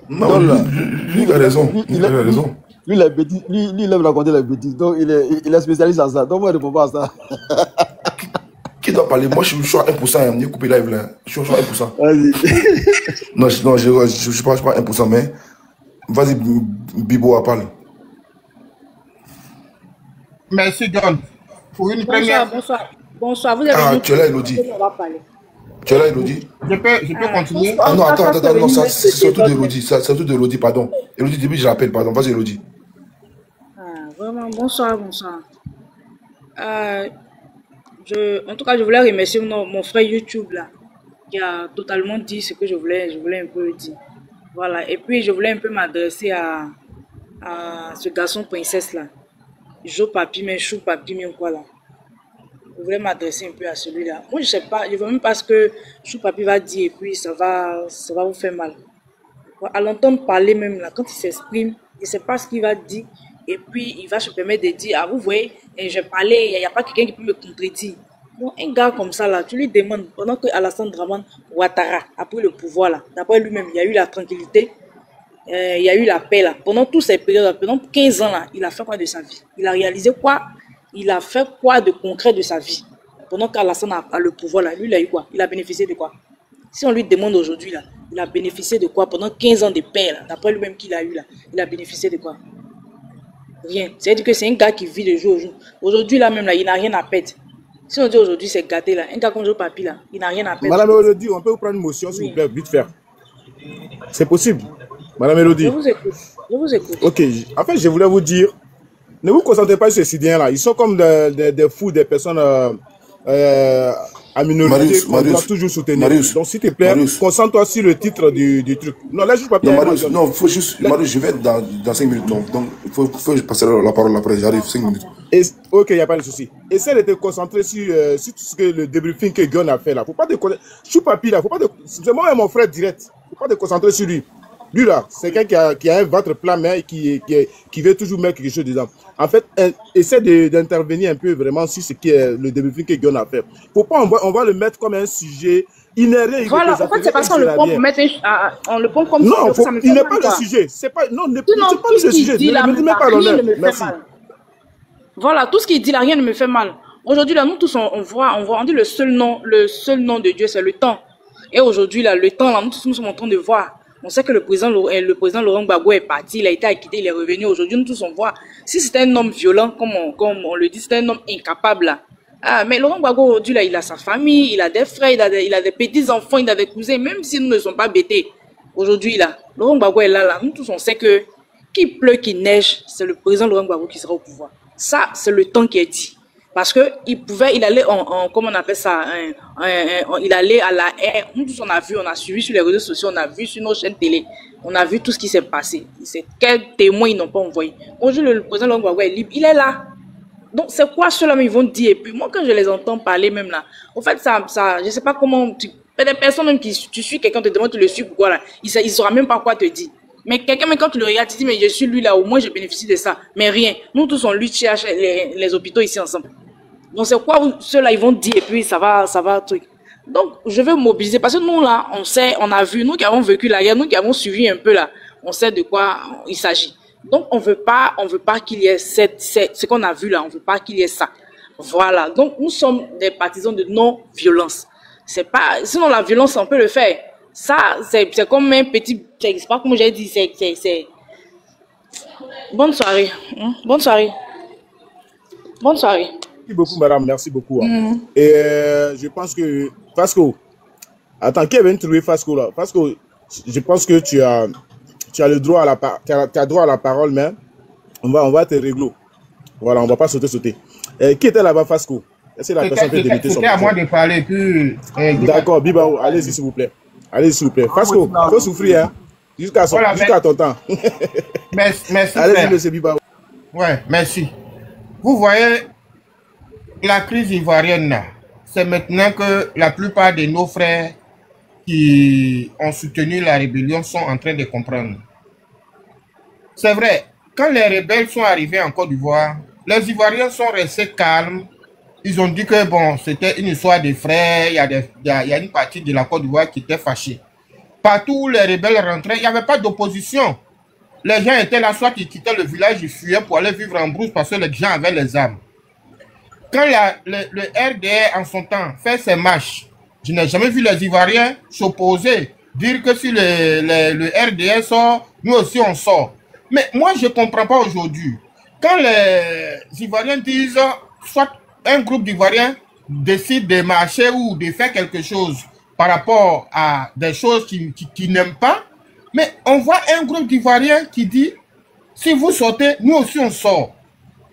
Non, lui, il a raison. Il a raison. Lui, il aime raconter les bêtises. Donc, il est spécialiste en ça. Donc, moi, je ne réponds pas à ça. Qui doit parler? Moi, je suis à 1%. Il a coupé live là. Je suis à 1%. Vas-y. Non, je ne suis pas 1%, mais vas-y, Bibo, parle. Merci, John. Pour une première. Bonsoir. Vous avez dit tu es là, Elodie. Tu es là, Elodie. Je peux continuer. Ah non, attends, non, c'est surtout d'Elodie. C'est surtout d'Elodie, pardon. Elodie, début, je rappelle, pardon. Vas-y, Elodie. Vraiment, bonsoir. En tout cas, je voulais remercier mon frère YouTube là, qui a totalement dit ce que je voulais un peu dire. Voilà. Et puis, je voulais un peu m'adresser à ce garçon princesse là. Chou Papi, mais quoi là. Je voulais m'adresser un peu à celui-là. Moi, je sais pas, je ne vois même pas ce que Chou Papi va dire et puis ça va vous faire mal. À l'entendre parler même là, quand il s'exprime, il ne sait pas ce qu'il va dire et puis il va se permettre de dire, ah vous voyez, je parlais, il n'y a pas quelqu'un qui peut me contredire. Bon, un gars comme ça là, tu lui demandes, pendant que Alassane Ouattara a pris le pouvoir là, d'après lui-même, il y a eu la tranquillité. Il y a eu la paix là. Pendant toutes ces périodes, pendant 15 ans là, il a fait quoi de sa vie? Il a réalisé quoi? Il a fait quoi de concret de sa vie? Pendant qu'Alassane a le pouvoir là, lui il a eu quoi? Il a bénéficié de quoi? Si on lui demande aujourd'hui là, il a bénéficié de quoi? Pendant 15 ans de paix là, d'après lui-même qu'il a eu là, il a bénéficié de quoi? Rien. C'est-à-dire que c'est un gars qui vit de jour au jour. Aujourd'hui là même là, il n'a rien à perdre. Si on dit aujourd'hui c'est gâté là, un gars comme Chou Papi là, il n'a rien à perdre. Madame Elodie, on peut vous prendre une motion s'il vous plaît, vite faire. C'est possible. Madame Elodie. Je vous écoute. Ok, en fait, je voulais vous dire, ne vous concentrez pas sur ces Syriens-là. Ils sont comme des fous, des personnes à minorité qu'on doit toujours soutenir. Donc, s'il te plaît, concentre-toi sur le titre du truc. Non, là, je ne pas non, Marius, non, il faut juste... Marius, je vais être dans 5 minutes. Donc, il faut passer la parole après. J'arrive, 5 minutes. Ok, il n'y a pas de souci. Essaie de te concentrer sur tout ce que le débriefing que Guillaume a fait là. Faut pas te... Chou Papi là, faut pas te... C'est moi et mon frère direct. Faut pas te concentrer sur lui. Lui là, c'est quelqu'un qui a un ventre plat, mais qui veut toujours mettre quelque chose dedans. En fait, essaie d'intervenir un peu vraiment sur ce qui est le débriefing que Guillaume a fait. Pourquoi on va le mettre comme un sujet? Il n'est rien. Voilà, en fait, c'est parce qu'on le prend pour mettre on le prend comme non, il n'est pas le sujet. C'est pas, non, c'est pas le sujet. Ne me mets pas l'honneur. Merci. Voilà, tout ce qu'il dit là, rien ne me fait mal. Aujourd'hui, là, nous tous, on dit le seul nom de Dieu, c'est le temps. Et aujourd'hui, là, le temps, là, nous tous, nous sommes en train de voir. On sait que le président Laurent Gbagbo est parti, il a été acquitté, il est revenu. Aujourd'hui, nous tous, on voit. Si c'était un homme violent, comme on le dit, c'était un homme incapable, là. Ah, mais Laurent Gbagbo, aujourd'hui, là, il a sa famille, il a des frères, il a des petits-enfants, il a des cousins, même si nous ne sommes pas bêtés. Aujourd'hui, là, Laurent Gbagbo est là. Nous tous, on sait que qu'il pleut, qu'il neige, c'est le président Laurent Gbagbo qui sera au pouvoir. Ça, c'est le temps qui est dit. Parce que il allait comment on appelle ça, il allait à la haine. Nous tous, on a suivi sur les réseaux sociaux, on a vu sur nos chaînes télé, on a vu tout ce qui s'est passé. Quels témoins ils n'ont pas envoyé. Aujourd'hui, le président Laurent Gbagbo est libre, il est là. Donc, c'est quoi ceux-là, ils vont dire? Et puis, moi, quand je les entends parler même là, au fait, je sais pas comment, des personnes même tu suis quelqu'un, te demande, tu le suis, pourquoi là, il saura même pas quoi te dire. Mais quelqu'un, même quand tu le regardes, tu dis, mais je suis lui là, au moins je bénéficie de ça. Mais rien. Nous tous, on lutte chez les hôpitaux ici ensemble. Donc, c'est quoi ceux-là, ils vont dire, et puis ça va, truc. Donc, je vais mobiliser, parce que nous là, on sait, on a vu, nous qui avons vécu la guerre, nous qui avons suivi un peu là, on sait de quoi il s'agit. Donc, on veut pas qu'il y ait ce qu'on a vu là, on veut pas qu'il y ait ça. Voilà. Donc, nous sommes des partisans de non-violence. Sinon la violence, on peut le faire. Ça, c'est comme un petit, c'est pas comme j'ai dit, c'est. Bonne soirée. Bonne soirée. Bonne soirée. Merci beaucoup, madame. Merci beaucoup. Et je pense que Fasco. Attends, qui est venu trouver Fasco là? Fasco, je pense que tu as le droit à droit à la parole, mais on va te régler. Voilà, on va pas sauter. Qui était là-bas, Fasco? Est-ce que la personne peut débuter son C'était à moi de parler, puis. D'accord, Bibao, allez-y, s'il vous plaît. Allez, s'il vous plaît. Fasco, il faut souffrir, hein, jusqu'à ton temps. Merci. Allez-y, monsieur Bibao. Ouais, merci. Vous voyez, la crise ivoirienne, c'est maintenant que la plupart de nos frères qui ont soutenu la rébellion sont en train de comprendre. C'est vrai, quand les rebelles sont arrivés en Côte d'Ivoire, les Ivoiriens sont restés calmes. Ils ont dit que bon, c'était une histoire de frères, il y a une partie de la Côte d'Ivoire qui était fâchée. Partout où les rebelles rentraient, il n'y avait pas d'opposition. Les gens étaient là, soit ils quittaient le village, ils fuyaient pour aller vivre en brousse parce que les gens avaient les armes. Quand le RDR en son temps fait ses marches, je n'ai jamais vu les Ivoiriens s'opposer, dire que si le RDR sort, nous aussi on sort. Mais moi je ne comprends pas aujourd'hui. Quand les Ivoiriens disent, soit un groupe d'Ivoiriens décide de marcher ou de faire quelque chose par rapport à des choses qu'ils n'aiment pas, mais on voit un groupe d'Ivoiriens qui dit, si vous sortez, nous aussi on sort.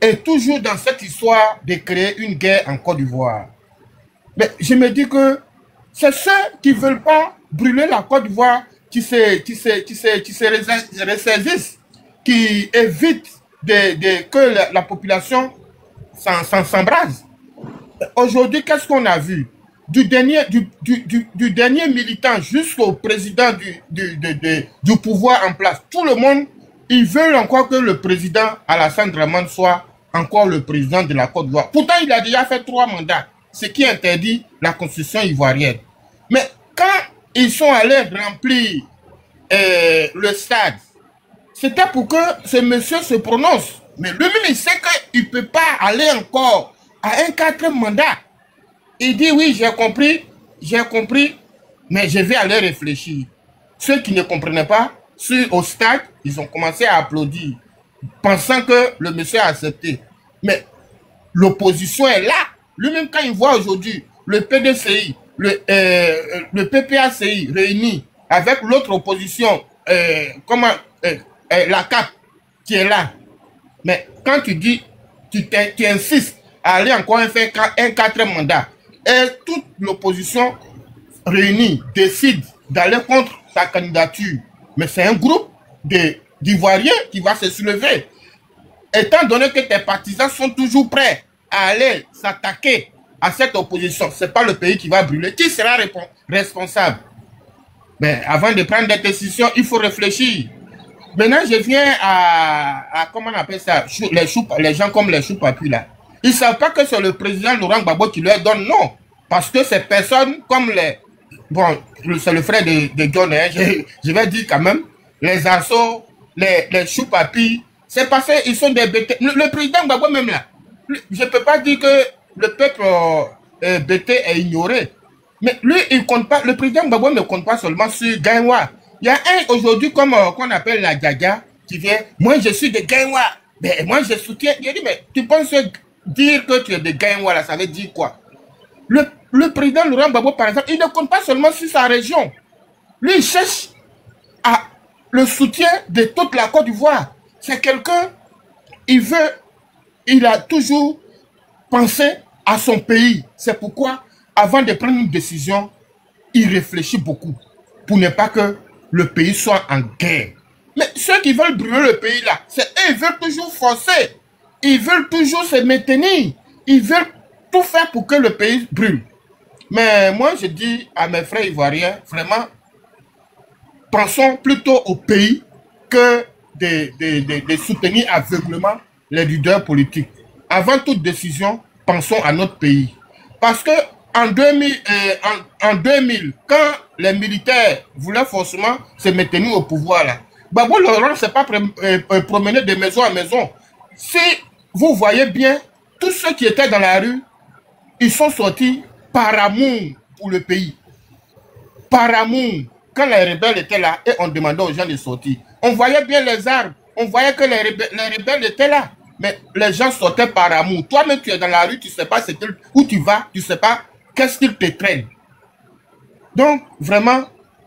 Et toujours dans cette histoire de créer une guerre en Côte d'Ivoire. Mais je me dis que c'est ceux qui ne veulent pas brûler la Côte d'Ivoire qui se ressaisissent, qui évitent que la population s'embrase. Aujourd'hui, qu'est-ce qu'on a vu? Du dernier militant jusqu'au président du pouvoir en place, tout le monde, ils veulent encore que le président Alassane Dramane soit encore le président de la Côte d'Ivoire. Pourtant, il a déjà fait 3 mandats, ce qui interdit la constitution ivoirienne. Mais quand ils sont allés remplir le stade, c'était pour que ce monsieur se prononce. Mais lui-même, il sait qu'il ne peut pas aller encore à un 4e mandat. Il dit oui, j'ai compris, mais je vais aller réfléchir. Ceux qui ne comprenaient pas, au stade, ils ont commencé à applaudir, pensant que le monsieur a accepté. Mais l'opposition est là. Lui-même, quand il voit aujourd'hui le PDCI, le PPACI réunis avec l'autre opposition, la CAP qui est là. Mais quand tu dis, tu insistes à aller encore faire un 4e mandat, et toute l'opposition réunie décide d'aller contre sa candidature, mais c'est un groupe d'Ivoiriens qui va se soulever. Étant donné que tes partisans sont toujours prêts à aller s'attaquer à cette opposition, ce n'est pas le pays qui va brûler. Qui sera responsable? Mais avant de prendre des décisions, il faut réfléchir. Maintenant, je viens à comment on appelle ça, les gens comme les choux-papus là. Ils ne savent pas que c'est le président Laurent Gbagbo qui leur donne, non. Parce que ces personnes comme les... Bon, c'est le frère de John, hein, je vais dire quand même, les assos, les choux-papus, c'est parce qu'ils sont des bêtés. Le président Gbagbo même là, je ne peux pas dire que le peuple bêté est ignoré. Mais lui, il compte pas, le président Gbagbo ne compte pas seulement sur Gaïwa. Il y a un aujourd'hui comme qu'on appelle la Djaga qui vient, moi je suis de Gaïwa, mais moi je soutiens. Il dit, mais tu penses dire que tu es de Gaïwa là, ça veut dire quoi? Le président Laurent Gbagbo, par exemple, il ne compte pas seulement sur sa région. Lui, il cherche le soutien de toute la Côte d'Ivoire. C'est quelqu'un, il a toujours pensé à son pays. C'est pourquoi, avant de prendre une décision, il réfléchit beaucoup pour ne pas que le pays soit en guerre. Mais ceux qui veulent brûler le pays là, c'est eux, ils veulent toujours forcer. Ils veulent toujours se maintenir. Ils veulent tout faire pour que le pays brûle. Mais moi, je dis à mes frères ivoiriens, vraiment, pensons plutôt au pays que de soutenir aveuglement les leaders politiques. Avant toute décision, pensons à notre pays. Parce que en 2000, quand les militaires voulaient forcément se maintenir au pouvoir, là, Gbagbo Laurent ne s'est pas promené de maison en maison. Si vous voyez bien, tous ceux qui étaient dans la rue, ils sont sortis par amour pour le pays. Par amour. Quand les rebelles étaient là, et on demandait aux gens de sortir. On voyait bien les armes, on voyait que les rebelles étaient là. Mais les gens sortaient par amour. Toi-même, tu es dans la rue, tu ne sais pas où tu vas, tu ne sais pas qu'est-ce qu'ils te traînent. Donc, vraiment,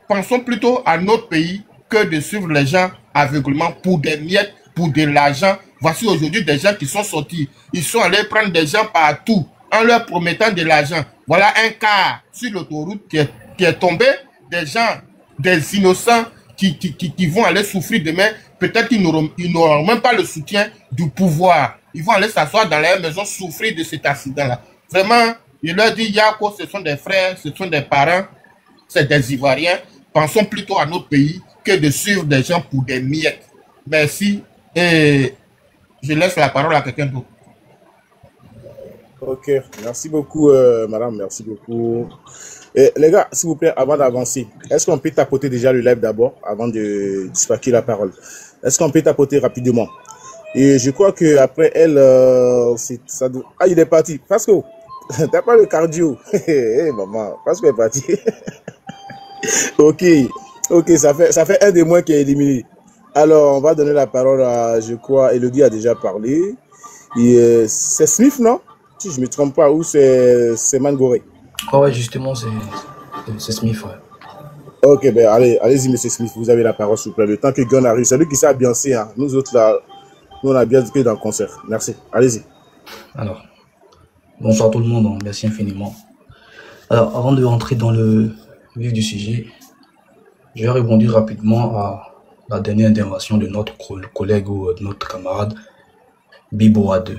pensons plutôt à notre pays que de suivre les gens aveuglement pour des miettes, pour de l'argent. Voici aujourd'hui des gens qui sont sortis. Ils sont allés prendre des gens partout en leur promettant de l'argent. Voilà un cas sur l'autoroute qui est tombé. Des gens, des innocents qui vont aller souffrir demain. Peut-être qu'ils n'auront même pas le soutien du pouvoir. Ils vont aller s'asseoir dans leur maison, souffrir de cet accident-là. Vraiment, je leur dis, Yako, ce sont des frères, ce sont des parents, c'est des Ivoiriens. Pensons plutôt à notre pays que de suivre des gens pour des miettes. Merci. Et je laisse la parole à quelqu'un d'autre. Ok, merci beaucoup, madame, merci beaucoup. Et, les gars, s'il vous plaît, avant d'avancer, est-ce qu'on peut tapoter déjà le live d'abord, avant de dispatcher la parole? Est-ce qu'on peut tapoter rapidement? Et je crois que après elle, ça doit... Ah, il est parti. Pasco, t'as pas le cardio. Hey, maman, Pasco est parti. Ok, ça fait un des moins qui est éliminé. Alors, on va donner la parole à, je crois, Elodie a déjà parlé. Et c'est Smith, non? Si je ne me trompe pas, ou c'est Mangoré? Ah ouais, justement, c'est Smith, ouais. Ok, ben allez-y, monsieur Smith, vous avez la parole, s'il vous plaît. Le temps que Gun arrive, c'est lui qui s'est ambiancé, hein. Nous autres, là, nous, on a bien dit dans le concert. Merci, allez-y. Alors, bonsoir tout le monde, hein. Merci infiniment. Alors, avant de rentrer dans le vif du sujet, je vais rebondir rapidement à la dernière intervention de notre collègue ou de notre camarade, Biboa 2.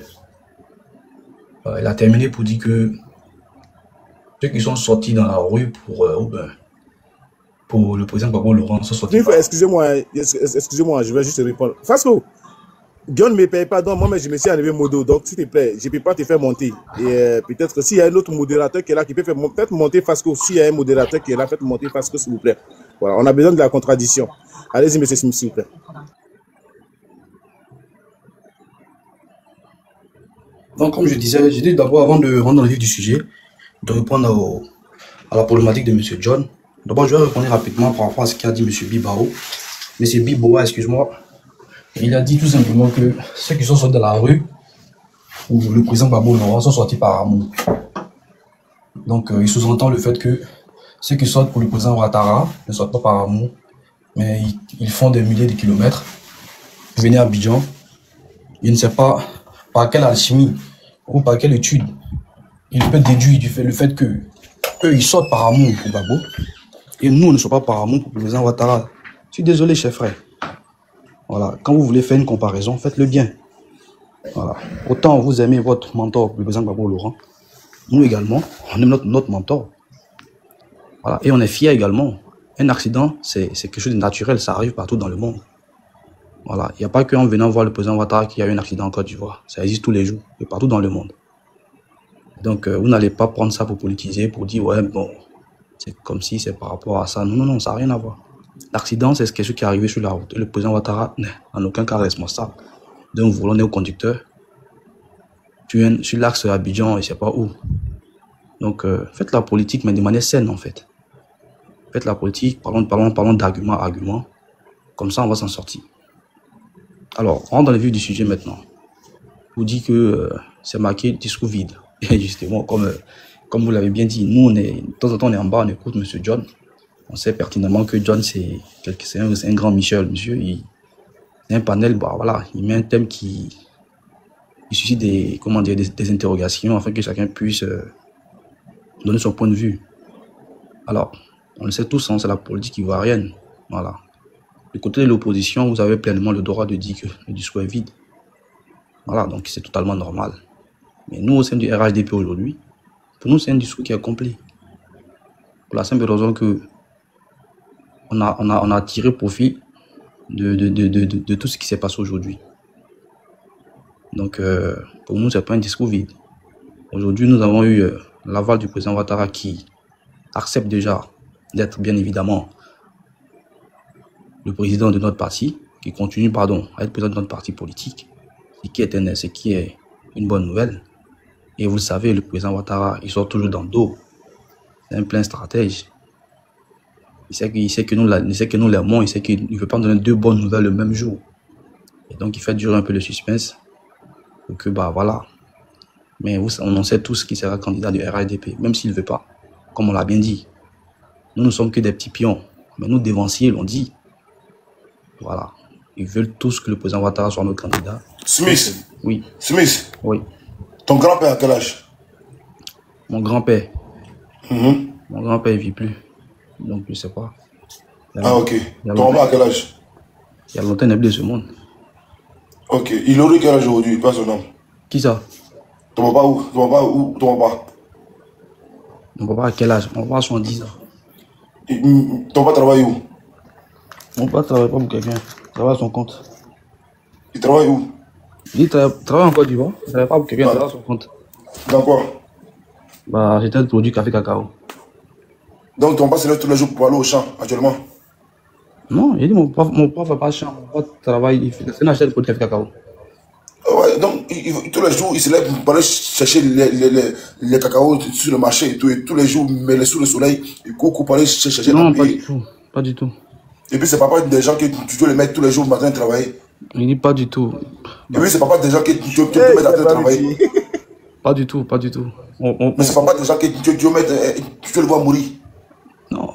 Il a terminé pour dire que ceux qui sont sortis dans la rue pour le président Gbagbo Laurent sont sortis. Excusez-moi, je vais juste répondre. Fasco, John ne me paye pas, donc moi je me suis enlevé modo, donc s'il te plaît, je ne peux pas te faire monter. Et peut-être s'il y a un autre modérateur qui est là, qui peut faire peut-être monter Fasco, s'il y a un modérateur qui est là, faites monter Fasco s'il vous plaît. Voilà, on a besoin de la contradiction. Allez-y, monsieur Smith, s'il vous plaît. Donc, comme je disais, j'ai dit d'abord, avant de rentrer dans le vif du sujet, de répondre à la problématique de M. John. D'abord, je vais répondre rapidement par rapport à ce qu'a dit M. Bibao. M. Biboa, excuse-moi. Il a dit tout simplement que ceux qui sont sortis de la rue, ou le président Gbagbo Laurent, sont sortis par amour. Donc, il sous-entend le fait que ceux qui sortent pour le président Ouattara ne sortent pas par amour, mais ils font des milliers de kilomètres pour venir à Abidjan. Je ne sais pas par quelle alchimie ou par quelle étude il peut déduire le fait que eux ils sortent par amour pour Gbagbo et nous on ne sommes pas par amour pour le président Ouattara. Je suis désolé, chers frères. Voilà, quand vous voulez faire une comparaison, faites-le bien. Voilà. Autant vous aimez votre mentor, le président Gbagbo Laurent, nous également, on aime notre mentor. Voilà. Et on est fiers également un accident, c'est quelque chose de naturel, ça arrive partout dans le monde. Voilà, il n'y a pas qu'en venant voir le président Ouattara qu'il y a eu un accident en Côte d'Ivoire. Ça existe tous les jours, et partout dans le monde. Donc, vous n'allez pas prendre ça pour politiser, pour dire, ouais, bon, c'est comme si c'est par rapport à ça. Non, non, non, ça n'a rien à voir. L'accident, c'est quelque chose qui est arrivé sur la route. Et le président Ouattara n'est en aucun cas responsable d'un volant néo-conducteur sur l'axe Abidjan et je ne sais pas où. Donc, faites la politique, mais de manière saine, en fait. Faites la politique, parlons d'argument à argument. Comme ça, on va s'en sortir. Alors, on rentre dans le vif du sujet maintenant. Je vous dis que c'est marqué discours vide. Et justement, comme vous l'avez bien dit, nous, de temps en temps, on est en bas, on écoute M. John. On sait pertinemment que John, c'est un grand Michel, monsieur. C'est un panel, bah, voilà, il met un thème qui suscite des interrogations afin que chacun puisse donner son point de vue. Alors, on le sait tous, hein, c'est la politique ivoirienne. Voilà. Du côté de l'opposition, vous avez pleinement le droit de dire que le discours est vide. Voilà, donc c'est totalement normal. Mais nous, au sein du RHDP aujourd'hui, pour nous, c'est un discours qui est complet. Pour la simple raison que on a tiré profit de tout ce qui s'est passé aujourd'hui. Donc, pour nous, c'est pas un discours vide. Aujourd'hui, nous avons eu l'aval du président Ouattara qui accepte déjà d'être bien évidemment le président de notre parti, qui continue, à être président de notre parti politique, ce qui est une bonne nouvelle. Et vous le savez, le président Ouattara, il sort toujours dans le dos. C'est un plein stratège. Il sait que nous l'aimons, il sait qu'il ne veut pas donner deux bonnes nouvelles le même jour. Et donc, il fait durer un peu le suspense. Pour que, bah voilà. Mais on sait tous qu'il sera candidat du RHDP, même s'il ne veut pas, comme on l'a bien dit. Nous ne sommes que des petits pions. Mais nous, dévanciers, l'ont dit. Voilà. Ils veulent tous que le président Ouattara soit notre candidat. Smith. Oui. Smith. Oui. Ton grand-père à quel âge? Mon grand-père. Mon grand-père ne vit plus. Donc, je ne sais pas. Ah, ok. Ton papa à quel âge? Il y a longtemps, il n'est plus de ce monde. Ok. Il aurait quel âge aujourd'hui? Pas son nom. Qui ça? Ton papa où? Ton papa où? Ton papa? Mon papa à quel âge? Mon papa a 70 ans. Ton papa travaille où? Mon papa ne travaille pas pour quelqu'un. Il travaille à son compte. Il travaille où? Il travaille en Côte d'Ivoire. Il ne travaille pas pour quelqu'un, il travaille à son compte. Dans quoi? Bah, j'étais un produit café cacao. Donc ton papa se lève tous les jours pour aller au champ actuellement? Non, il dit mon papa ne fait pas champ. Mon papa travaille, c'est un acheteur de produits café cacao. Ouais, donc tous les jours il se lève pour aller chercher les cacao sur le marché et tout. Et tous les jours, mais les sous le soleil, il court pour aller chercher. Non, pas du tout. Pas du tout. Et puis c'est papa des gens que tu dois les mettre tous les jours matin travailler. Il dit pas du tout. Et puis c'est papa des gens que tu dois mettre à travailler. Pas du tout, pas du tout. Mais c'est papa des gens que tu dois mettre, tu dois le voir mourir. Non,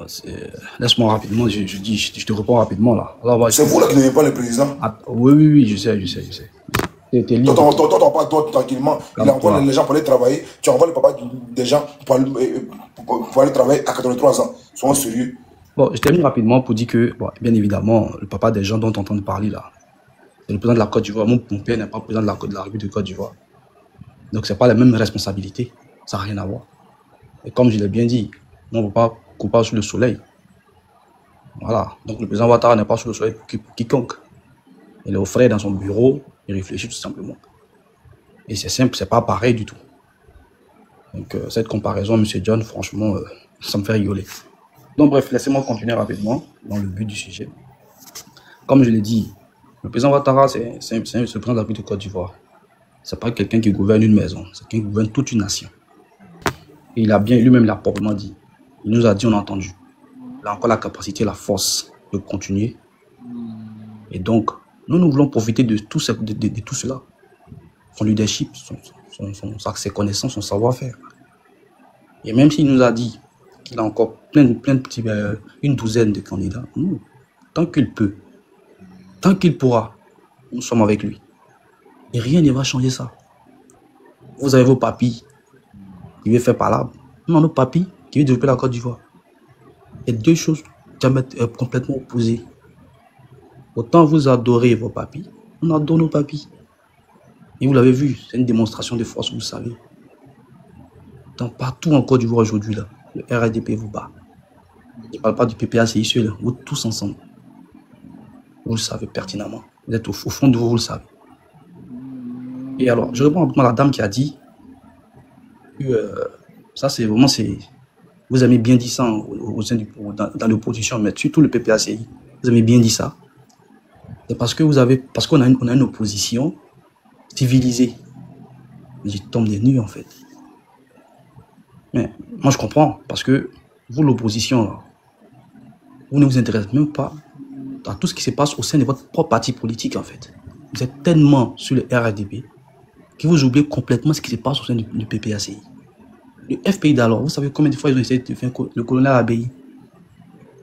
laisse-moi rapidement, je te réponds rapidement là. C'est vous là qui n'aimez pas le président? Oui, je sais. Toi, pas toi tranquillement. Il envoie les gens pour aller travailler. Tu envoies le papa des gens pour aller travailler à 83 ans. Sois sérieux. Bon, je termine rapidement pour dire que, bon, bien évidemment, le papa des gens dont on entend parler là, c'est le président de la Côte d'Ivoire. Mon père n'est pas président de la République de Côte d'Ivoire. Donc, ce n'est pas la même responsabilité. Ça n'a rien à voir. Et comme je l'ai bien dit, on ne peut pas couper sous le soleil. Voilà. Donc, le président Ouattara n'est pas sous le soleil pour quiconque. Il est au frais dans son bureau, il réfléchit tout simplement. Et c'est simple, c'est pas pareil du tout. Donc, cette comparaison, M. John, franchement, ça me fait rigoler. Donc, bref, laissez-moi continuer rapidement dans le but du sujet. Comme je l'ai dit, le président Ouattara, c'est le président de la République de Côte d'Ivoire. C'est pas quelqu'un qui gouverne une maison, c'est quelqu'un qui gouverne toute une nation. Et il a bien, lui-même, il a proprement dit. Il nous a dit, on a entendu. Il a encore la capacité, la force de continuer. Et donc, nous voulons profiter de tout cela. Son leadership, ses connaissances, son savoir-faire. Et même s'il nous a dit qu'il a encore plein de petits, une douzaine de candidats, nous, tant qu'il peut, tant qu'il pourra, nous sommes avec lui. Et rien ne va changer ça. Vous avez vos papis qui veulent faire palabre. Nous, nos papis qui veulent développer la Côte d'Ivoire. Et deux choses complètement opposées. Autant vous adorez vos papis, on adore nos papis. Et vous l'avez vu, c'est une démonstration de force, vous le savez. Partout en Côte d'Ivoire aujourd'hui, là, le RHDP vous bat. parle pas du PPACI seul, vous tous ensemble. Vous le savez pertinemment. Vous êtes au fond de vous, vous le savez. Et alors, je réponds à la dame qui a dit que ça, c'est vraiment, vous avez bien dit ça dans l'opposition, mais surtout le PPACI. Vous avez bien dit ça. C'est parce qu'on a une opposition civilisée. Je tombe des nues, en fait. Mais moi, je comprends, parce que vous, l'opposition, vous ne vous intéressez même pas à tout ce qui se passe au sein de votre propre parti politique, en fait. Vous êtes tellement sur le RADP que vous oubliez complètement ce qui se passe au sein du PPACI. Le FPI d'alors, vous savez combien de fois ils ont essayé de faire le colonel Abeyi,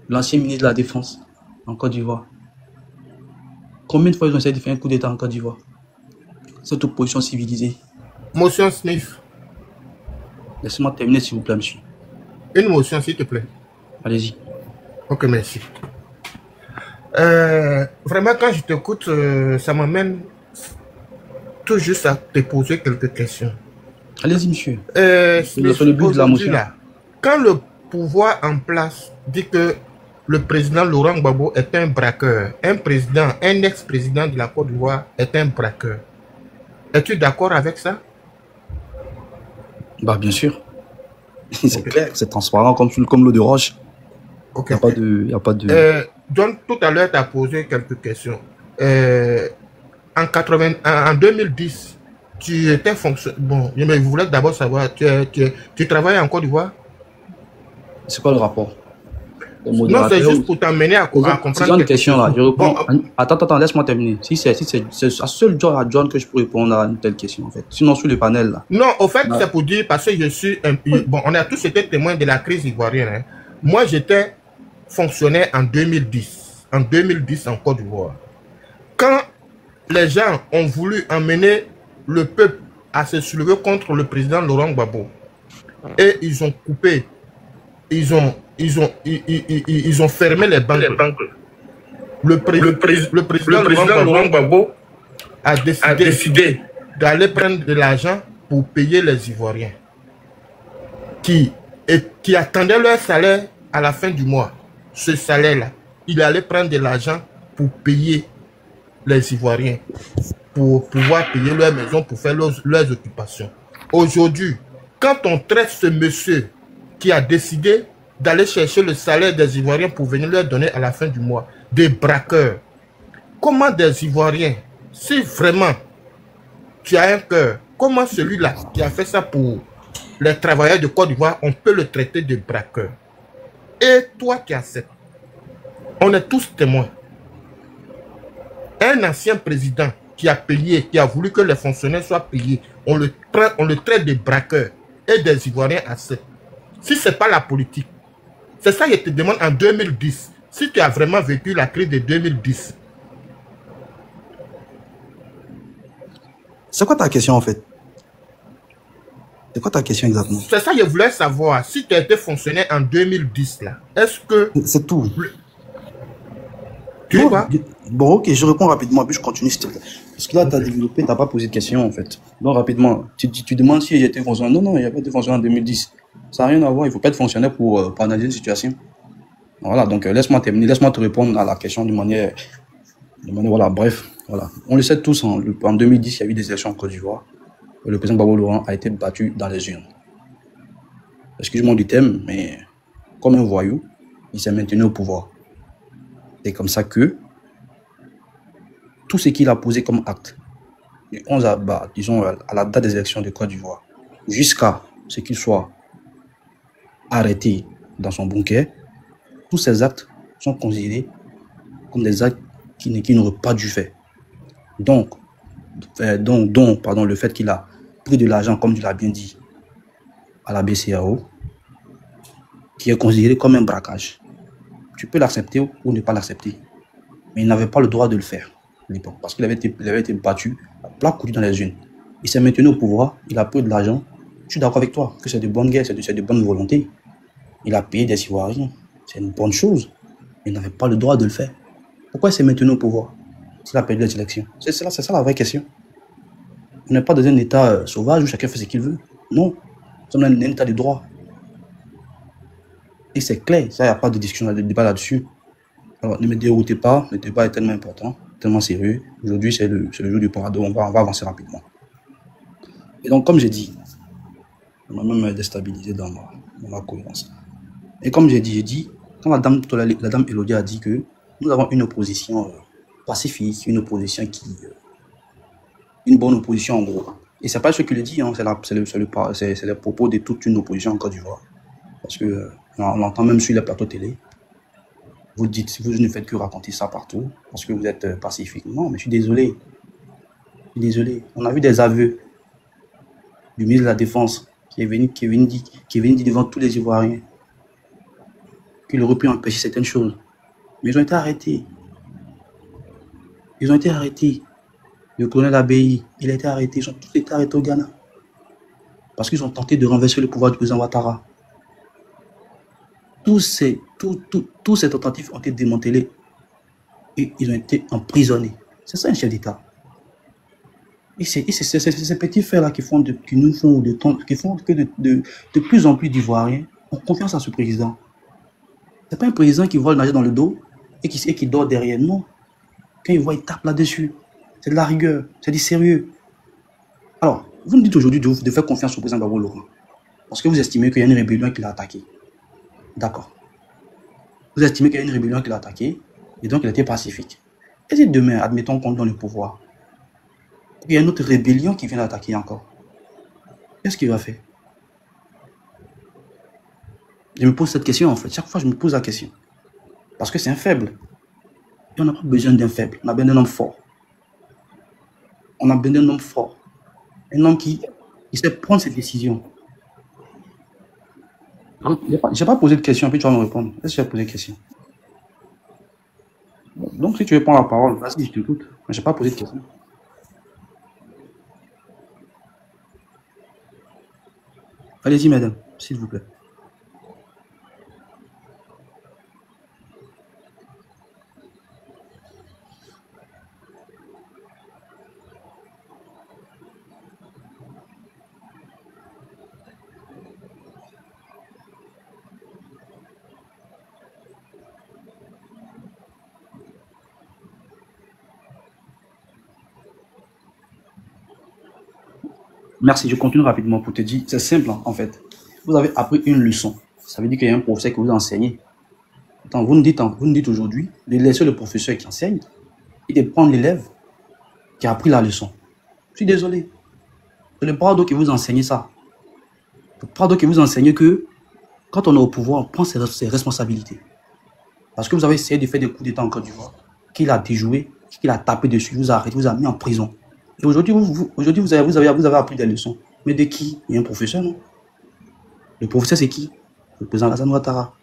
l'ancien ministre de la Défense en Côte d'Ivoire. Combien de fois ils ont essayé de faire un coup d'État en Côte d'Ivoire? Cette opposition civilisée. Motion Smith. Laissez-moi terminer, s'il vous plaît, monsieur. Une motion, s'il te plaît. Allez-y. Ok, merci. Vraiment, quand je t'écoute, ça m'amène tout juste à te poser quelques questions. Allez-y, monsieur. Smith, le but de la motion. Là, quand le pouvoir en place dit que le président Laurent Gbagbo est un braqueur, un ex-président de la Côte d'Ivoire est un braqueur, es-tu d'accord avec ça? Bah, bien sûr. C'est clair, c'est transparent comme l'eau de roche. Okay. Il n'y a pas de... John, tout à l'heure, tu as posé quelques questions. En 2010, tu étais fonctionnaire. Bon, je voulais d'abord savoir, tu travailles en Côte d'Ivoire? C'est quoi le rapport? Non, c'est juste pour t'amener à comprendre. C'est une question là. Je réponds. Bon, attends, laisse-moi terminer. Si c'est à seul John que je peux répondre à une telle question en fait. Sinon sur le panel là. Non, au fait, c'est pour dire parce que je suis un peu. Bon, on a tous été témoins de la crise ivoirienne. Hein. Moi, j'étais fonctionnaire en 2010. En 2010 en Côte d'Ivoire. Quand les gens ont voulu emmener le peuple à se soulever contre le président Laurent Gbagbo, et ils ont coupé, ils ont fermé les banques. Le président Laurent Gbagbo a décidé d'aller prendre de l'argent pour payer les Ivoiriens qui attendaient leur salaire à la fin du mois. Ce salaire-là, il allait prendre de l'argent pour payer les Ivoiriens, pour pouvoir payer leur maison, pour faire leurs occupations. Aujourd'hui, quand on traite ce monsieur qui a décidé d'aller chercher le salaire des Ivoiriens pour venir leur donner à la fin du mois, des braqueurs, comment des Ivoiriens, si vraiment tu as un cœur, comment celui-là qui a fait ça pour les travailleurs de Côte d'Ivoire, on peut le traiter de braqueur? Et toi qui acceptes, on est tous témoins. Un ancien président qui a payé, qui a voulu que les fonctionnaires soient payés, on le traite de braqueur et des Ivoiriens acceptent. Si ce n'est pas la politique, c'est ça que je te demande en 2010, si tu as vraiment vécu la crise de 2010. C'est quoi ta question en fait? C'est quoi ta question exactement? C'est ça que je voulais savoir. Si tu as été fonctionnaire en 2010, là, est-ce que... C'est tout. Tu vois? Bon, ok, je réponds rapidement, puis je continue. Parce que là, tu as développé, tu n'as pas posé de question en fait. Donc rapidement, tu demandes si j'étais fonctionnaire. Non, il n'y a pas de fonctionnaire en 2010. Ça n'a rien à voir, il ne faut pas être fonctionnaire pour analyser une situation. Voilà, donc laisse-moi terminer, laisse-moi te répondre à la question de manière voilà, bref. Voilà. On le sait tous, en 2010, il y a eu des élections en Côte d'Ivoire. Le président Gbagbo Laurent a été battu dans les urnes. Excuse-moi du thème, mais comme un voyou, il s'est maintenu au pouvoir. C'est comme ça que tout ce qu'il a posé comme acte, du 11 disons à la date des élections de Côte d'Ivoire, jusqu'à ce qu'il soit arrêté dans son bunker, tous ces actes sont considérés comme des actes qui n'auraient pas dû faire. Donc, le fait qu'il a pris de l'argent, comme tu l'as bien dit, à la BCAO, qui est considéré comme un braquage. Tu peux l'accepter ou ne pas l'accepter. Mais il n'avait pas le droit de le faire à l'époque, parce qu'il avait été battu à plat coutu dans les urnes. Il s'est maintenu au pouvoir, il a pris de l'argent. Je suis d'accord avec toi, que c'est de bonne guerre, c'est de bonne volonté. Il a payé des Ivoiriens, c'est une bonne chose. Mais il n'avait pas le droit de le faire. Pourquoi il s'est maintenu au pouvoir? Il a perdu les élections. C'est ça la vraie question. On n'est pas dans un état sauvage où chacun fait ce qu'il veut. Non, nous sommes dans un état de droit. Et c'est clair, ça, il n'y a pas de discussion, de débat là-dessus. Alors, ne me déroutez pas, le débat est tellement important, tellement sérieux. Aujourd'hui, c'est le jour du parado, on va avancer rapidement. Et donc, comme j'ai dit, on m'a même déstabilisé dans ma cohérence. Et comme j'ai dit, quand la dame Elodie a dit que nous avons une opposition pacifique, une opposition une bonne opposition en gros. Et c'est pas ce qu'il dit, hein, c'est les propos de toute une opposition en Côte d'Ivoire. Parce que on l'entend même sur les plateaux télé. Vous dites, vous ne faites que raconter ça partout parce que vous êtes pacifique. Non, mais je suis désolé. On a vu des aveux du ministre de la Défense qui est venu dire devant tous les Ivoiriens qu'il aurait pu empêcher certaines choses. Mais ils ont été arrêtés. Le colonel Abeyi, il a été arrêté. Ils ont tous été arrêtés au Ghana. Parce qu'ils ont tenté de renverser le pouvoir du président Ouattara. Tous ces tentatives ont été démantelés et ils ont été emprisonnés. C'est ça un chef d'État. Et c'est ces petits faits-là qui font que de plus en plus d'Ivoiriens ont confiance à ce président. C'est pas un président qui voit le nager dans le dos et qui dort derrière. Non. Quand il voit, il tape là-dessus. C'est de la rigueur, c'est du sérieux. Alors, vous me dites aujourd'hui de faire confiance au président Gbagbo Laurent parce que vous estimez qu'il y a une rébellion qui l'a attaqué. D'accord. Vous estimez qu'il y a une rébellion qui l'a attaqué et donc il était pacifique. Et si demain, admettons qu'on donne le pouvoir, il y a une autre rébellion qui vient l'attaquer encore, qu'est-ce qu'il va faire? Je me pose cette question en fait. Chaque fois, je me pose la question. Parce que c'est un faible. Et on n'a pas besoin d'un faible. On a besoin d'un homme fort. Un homme qui sait prendre ses décisions. Je n'ai pas posé de question, puis tu vas me répondre. Est-ce que tu as posé une question? Donc, si tu veux prendre la parole, vas-y, je t'écoute. Mais je n'ai pas posé de question. Allez-y, madame, s'il vous plaît. Merci, je continue rapidement pour te dire, c'est simple en fait. Vous avez appris une leçon. Ça veut dire qu'il y a un professeur qui vous enseigne. Attends, vous nous dites aujourd'hui de laisser le professeur qui enseigne et de prendre l'élève qui a appris la leçon. Je suis désolé. C'est le Prado qui vous enseigne ça. Le Prado qui vous enseigne que quand on est au pouvoir, on prend ses responsabilités. Parce que vous avez essayé de faire des coups d'État en Côte d'Ivoire, qu'il a déjoué, qu'il a tapé dessus, vous a arrêté, vous a mis en prison. Et aujourd'hui, vous avez appris des leçons. Mais de qui? Il y a un professeur, non? Le professeur, c'est qui? Le président Alassane Ouattara.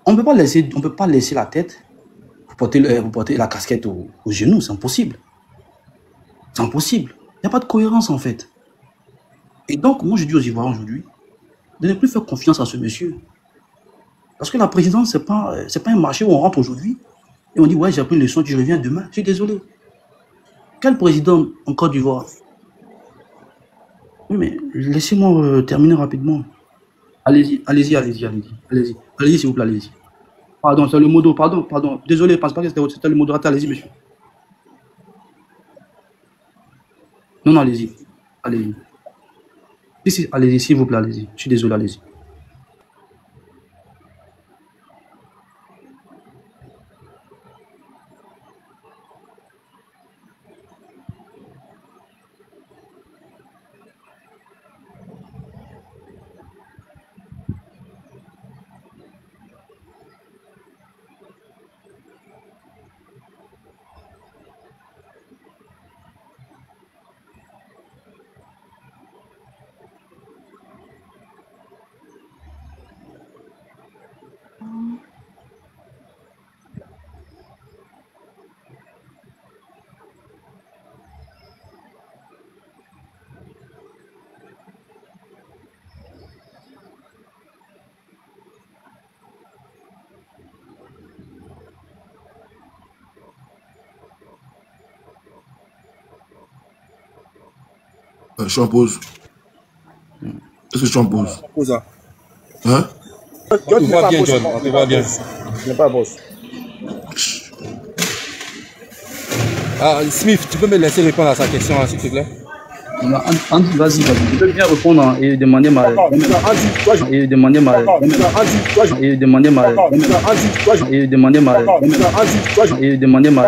On ne peut pas laisser la tête pour porter la casquette au genou. C'est impossible. C'est impossible. Il n'y a pas de cohérence, en fait. Et donc, moi, je dis aux Ivoiriens aujourd'hui de ne plus faire confiance à ce monsieur. Parce que la présidence, ce n'est pas un marché où on rentre aujourd'hui et on dit, ouais, j'ai appris une leçon, je reviens demain. Je suis désolé. Quel président en Côte d'Ivoire? Oui, mais laissez-moi terminer rapidement. Allez-y, s'il vous plaît, allez-y. Pardon, c'est le modo, pardon. Désolé, je ne pense pas que c'était le modérateur, allez-y, monsieur. Non, allez-y. Allez-y, s'il vous plaît, allez-y. Je suis désolé, allez-y. Je suis en pause. Est-ce que je suis en pause? Pause. Hein? John, tu n'es pas bien, boss. John. On te voit bien. Tu n'es pas boss. Ah, Smith, tu peux me laisser répondre à sa question, s'il te plaît? Andy, vas-y. Je peux bien répondre et demander ma... Et demander ma... Et demander ma... Et demander ma... Et demander ma...